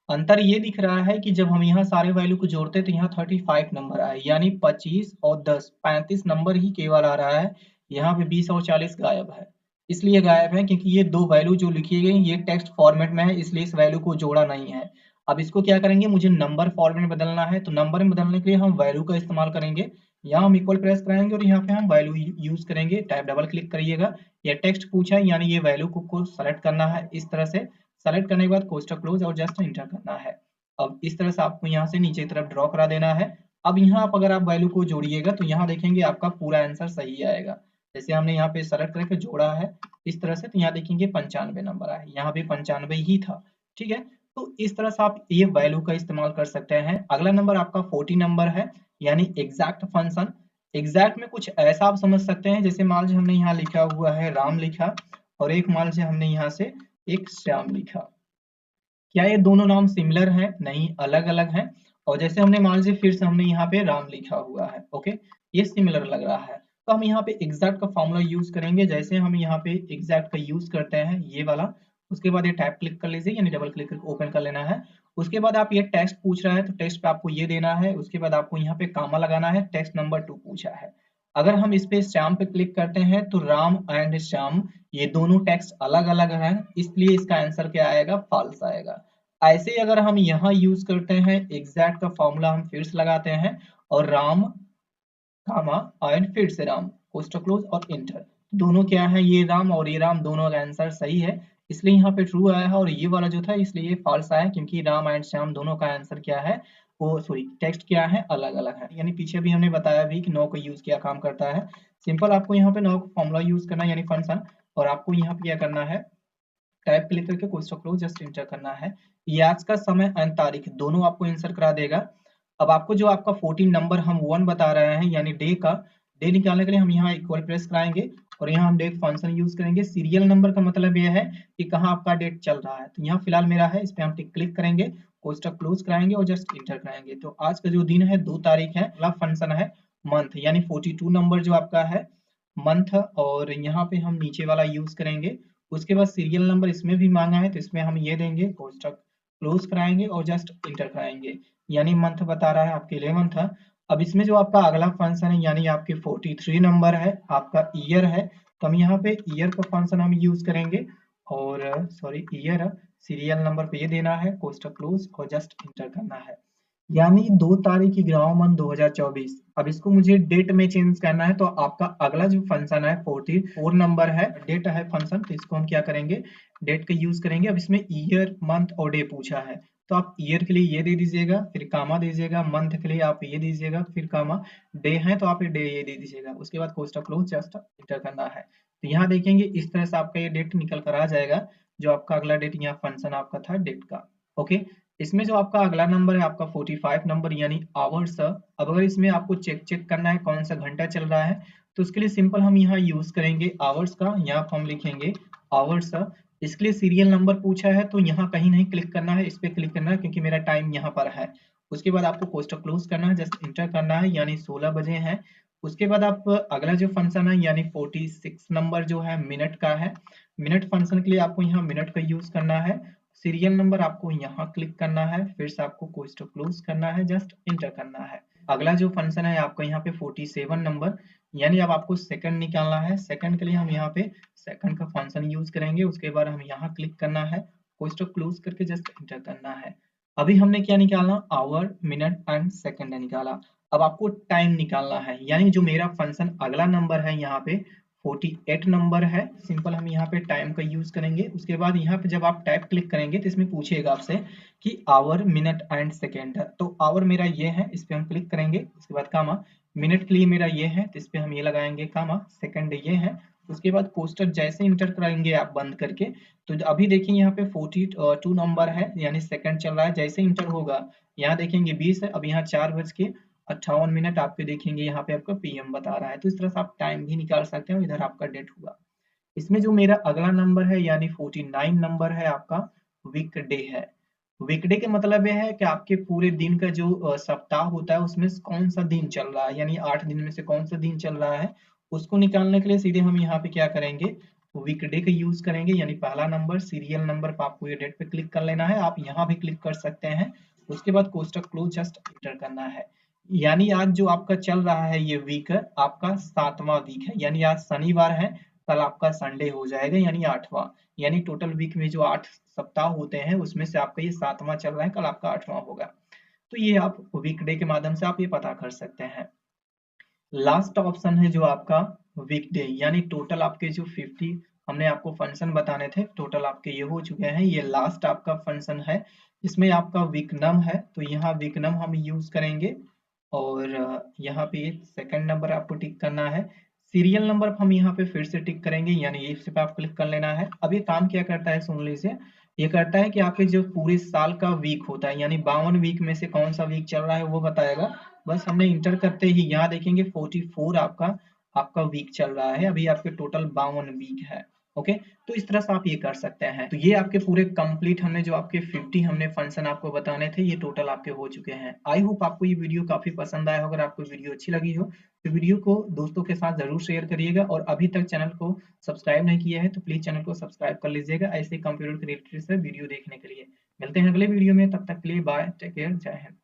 अंतर ये दिख रहा है कि जब हम यहाँ सारे वैल्यू को जोड़ते हैं तो यहाँ 35 नंबर आए, यानी 25 और 10 35 नंबर ही केवल आ रहा है। यहाँ पे 20 और 40 गायब है। इसलिए गायब है क्योंकि ये दो वैल्यू जो लिखी गई ये टेक्स्ट फॉर्मेट में है, इसलिए इस वैल्यू को जोड़ा नहीं है। अब इसको क्या करेंगे, मुझे नंबर फॉर्मेट में बदलना है, तो नंबर में बदलने के लिए हम वैल्यू का इस्तेमाल करेंगे। यहाँ हम इक्वल प्रेस कराएंगे और यहाँ पे हम वैल्यू यूज करेंगे, टाइप डबल क्लिक करिएगा। ये टेक्स्ट पूछा है यानी ये वैल्यू को सेलेक्ट करना है, इस तरह से सेलेक्ट करने के बाद कोष्टक क्लोज और जस्ट इंटर करना है। अब इस तरह से आपको यहाँ से नीचे की तरफ ड्रॉ करा देना है। अब यहाँ आप अगर आप वैल्यू को जोड़िएगा तो यहाँ देखेंगे आपका पूरा आंसर सही आएगा। जैसे हमने यहाँ पे सेलेक्ट करके जोड़ा है इस तरह से, तो यहाँ देखेंगे 95 नंबर आया, यहाँ भी 95 ही था। ठीक है, तो इस तरह से आप ये वैल्यू का इस्तेमाल कर सकते हैं। अगला नंबर आपका 40 नंबर है, यानी एग्जैक्ट फंक्शन। एग्जैक्ट में कुछ ऐसा आप समझ सकते हैं, जैसे मान लीजिए हमने यहाँ लिखा हुआ है राम लिखा, और एक मान लीजिए हमने यहाँ से एक श्याम लिखा। क्या ये दोनों नाम सिमिलर हैं? नहीं, अलग अलग हैं। और जैसे हमने मान लीजिए फिर से हमने यहाँ पे राम लिखा हुआ है, ओके, ये सिमिलर लग रहा है, तो हम यहाँ पे एग्जैक्ट का फॉर्मूला यूज करेंगे। जैसे हम यहाँ पे एग्जैक्ट का यूज करते हैं ये वाला, उसके बाद ये टैब क्लिक कर लीजिए, यानी डबल क्लिक करके ओपन कर लेना है। उसके बाद आप ये टेक्स्ट पूछ रहा है तो टेक्स्ट पे आपको ये देना है, उसके बाद आपको यहाँ पे कामा लगाना है, टेक्स्ट नंबर 2 पूछा है। अगर हम इस पे श्याम पे क्लिक करते हैं तो राम एंड श्याम ये दोनों टेक्स्ट अलग अलग हैं, इसलिए इसका आंसर क्या आएगा? फॉल्स आएगा। ऐसे ही अगर हम यहाँ यूज करते हैं एग्जैक्ट का फॉर्मूला, हम फिर से लगाते हैं और राम कामा एंड फिर से राम पोस्ट क्लोज और इंटर, दोनों क्या है? ये राम और ये राम, दोनों का आंसर सही है, इसलिए यहाँ पे ट्रू आया है। और ये वाला जो था इसलिए फॉल्स आया, क्योंकि राम एंड श्याम दोनों का आंसर क्या है? वो सॉरी टेक्स्ट क्या है? अलग अलग है। यानी पीछे भी हमने बताया भी कि नो का यूज क्या काम करता है। सिंपल आपको यहाँ पे नो का फॉर्मूला यूज करना है, यानी फंक्शन, और आपको यहाँ पे क्या करना है? टैब क्लिक करके क्वेश्चन क्लोज जस्ट इंटर करना है। ये आज का समय एंड तारीख दोनों आपको आंसर करा देगा। अब आपको जो आपका 14 नंबर हम 1 बता रहे हैं, यानी डे का, डे निकालने के लिए हम यहाँ इक्वल प्रेस कराएंगे और यहाँ हम डेट फंक्शन यूज करेंगे। सीरियल नंबर का मतलब यह है कि कहाँ आपका डेट चल रहा है, तो यहाँ फिलहाल मेरा है, इस पे हम क्लिक करेंगे, कोष्टक क्लोज कराएंगे और जस्ट इंटर कराएंगे। तो आज का जो दिन है 2 तारीख है। अगला फंक्शन है मंथ, यानी 42 नंबर जो आपका है मंथ, और यहाँ पे हम नीचे वाला यूज करेंगे। उसके बाद सीरियल नंबर इसमें भी मांगा है, तो इसमें हम ये देंगे, कोष्टक क्लोज कराएंगे और जस्ट इंटर कराएंगे, यानी मंथ बता रहा है आपके 11 था। अब इसमें जो आपका अगला फंक्शन है, यानी आपके 43 नंबर है, आपका ईयर है, तो हम यहाँ पे ईयर का फंक्शन हम यूज करेंगे, और सॉरी ईयर सीरियल नंबर पे ये देना है, कोष्टक क्लोज और जस्ट इंटर करना है, यानी 2 तारीख की ग्राम मंथ 2024। अब इसको मुझे डेट में चेंज करना है, तो आपका अगला जो फंक्शन है 44 नंबर है, डेट है फंक्शन, तो इसको हम क्या करेंगे? डेट का यूज करेंगे। अब इसमें ईयर मंथ और डे पूछा है, तो आप ईयर के लिए ये दे दीजिएगा, फिर कामा दीजिएगा, मंथ के लिए आप ये दीजिएगा, फिर कामा, डे है तो आप ये डे ये दे दीजिएगा, उसके बाद कोष्टक क्लोज जस्ट इंटर करना है। तो यहाँ देखेंगे इस तरह से आपका ये डेट निकल कर आ जाएगा, जो आपका अगला डेट यहाँ फंक्शन आपका था डेट का। ओके, इसमें जो आपका अगला नंबर है आपका 45 नंबर, यानी आवर्स। अब अगर इसमें आपको चेक करना है कौन सा घंटा चल रहा है, तो उसके लिए सिंपल हम यहाँ यूज करेंगे आवर्स का, यहाँ पर हम लिखेंगे आवर्स। इसके लिए सीरियल नंबर पूछा है, तो यहाँ कहीं नहीं क्लिक करना है, इस पे क्लिक करना है, क्योंकि मेरा टाइम यहाँ पर है। उसके बाद आपको कोष्टक क्लोज करना है, जस्ट इंटर करना है, यानी 16 बजे है। उसके बाद आप अगला जो फंक्शन है, यानी 46 नंबर जो है मिनट का है, मिनट फंक्शन के लिए आपको यहाँ मिनट का यूज करना है। सीरियल नंबर आपको यहाँ क्लिक करना है, फिर से आपको कोष्टक क्लोज करना है, जस्ट इंटर करना है। अगला जो फंक्शन है आपका यहाँ पे 47 नंबर, यानी अब आपको सेकंड निकालना है। सेकंड के लिए हम यहाँ पे सेकंड का फंक्शन यूज करेंगे, उसके बाद हम यहाँ क्लिक करना है, कोष्टक क्लोज करके जस्ट इंटर करना है। अभी हमने क्या निकाला? आवर, मिनट एंड सेकंड निकाला। अब आपको टाइम निकालना है, यानी जो मेरा फंक्शन अगला नंबर है यहाँ पे 48 नंबर है, सिंपल हम यहाँ पे टाइम का यूज करेंगे। उसके बाद यहाँ पे जब आप टैब क्लिक करेंगे तो इसमें पूछेगा आपसे कि आवर, मिनट एंड सेकेंड, तो आवर मेरा ये है, इस पे हम क्लिक करेंगे, उसके बाद कामा, मिनट के लिए मेरा ये है, तो इस पे हम ये लगाएंगे कामा, सेकेंड ये है। उसके बाद कोष्टक जैसे इंटर कराएंगे आप बंद करके, तो अभी देखिए यहाँ पे 42 नंबर है, यानी सेकंड चल रहा है। जैसे इंटर होगा यहाँ देखेंगे 20 है, अब यहाँ 4:58 आपके देखेंगे यहाँ पे आपका पीएम बता रहा है। तो इस तरह से आप टाइम भी निकाल सकते हो, इधर आपका डेट हुआ। इसमें जो मेरा अगला नंबर है, यानी 49 नंबर है, आपका वीकडे है। वीकडे के मतलब यह है कि आपके पूरे दिन का जो सप्ताह होता है उसमें से कौन सा दिन चल रहा है, यानी 8 दिन में से कौन सा दिन चल रहा है, उसको निकालने के लिए सीधे हम यहाँ पे क्या करेंगे? वीकडे का यूज करेंगे, यानी पहला नंबर सीरियल नंबर पर आपको ये डेट पे क्लिक कर लेना है, आप यहाँ भी क्लिक कर सकते हैं। उसके बाद कोष्टक क्लोज जस्ट इंटर करना है, यानी आज जो आपका चल रहा है ये वीक आपका 7वां वीक है, यानी आज शनिवार है, कल आपका संडे हो जाएगा, यानी 8वां। यानी टोटल वीक में जो 8 सप्ताह होते हैं उसमें से आपका ये 7वां चल रहा है, कल आपका 8वां होगा। तो ये आप वीकडे के माध्यम से आप ये पता कर सकते हैं। लास्ट ऑप्शन है जो आपका वीकडे, यानी टोटल आपके जो 50 हमने आपको फंक्शन बताने थे, टोटल आपके ये हो चुके हैं, ये लास्ट आपका फंक्शन है। इसमें आपका वीकनम है, तो यहाँ वीकनम हम यूज करेंगे, और यहाँ पे सेकंड नंबर आपको टिक करना है। सीरियल नंबर हम यहाँ पे फिर से टिक करेंगे, यानी ये इस पे आप क्लिक कर लेना है। अब ये काम क्या करता है सुन लीजिए। ये करता है कि आपके जो पूरे साल का वीक होता है, यानी 52 वीक में से कौन सा वीक चल रहा है वो बताएगा। बस हमने इंटर करते ही यहाँ देखेंगे 44 आपका आपका वीक चल रहा है। अभी आपके टोटल 52 वीक है। ओके, तो इस तरह से आप ये कर सकते हैं। तो ये आपके पूरे कंप्लीट हमने जो आपके 50 हमने फंक्शन आपको बताने थे, ये टोटल आपके हो चुके हैं। आई होप आपको ये वीडियो काफी पसंद आया हो। अगर आपको वीडियो अच्छी लगी हो तो वीडियो को दोस्तों के साथ जरूर शेयर करिएगा, और अभी तक चैनल को सब्सक्राइब नहीं किया है तो प्लीज चैनल को सब्सक्राइब कर लीजिएगा ऐसे कंप्यूटर क्रिएटर से वीडियो देखने के लिए। मिलते हैं अगले वीडियो में, तब तक के लिए बाय, टेक केयर, जय हिंद।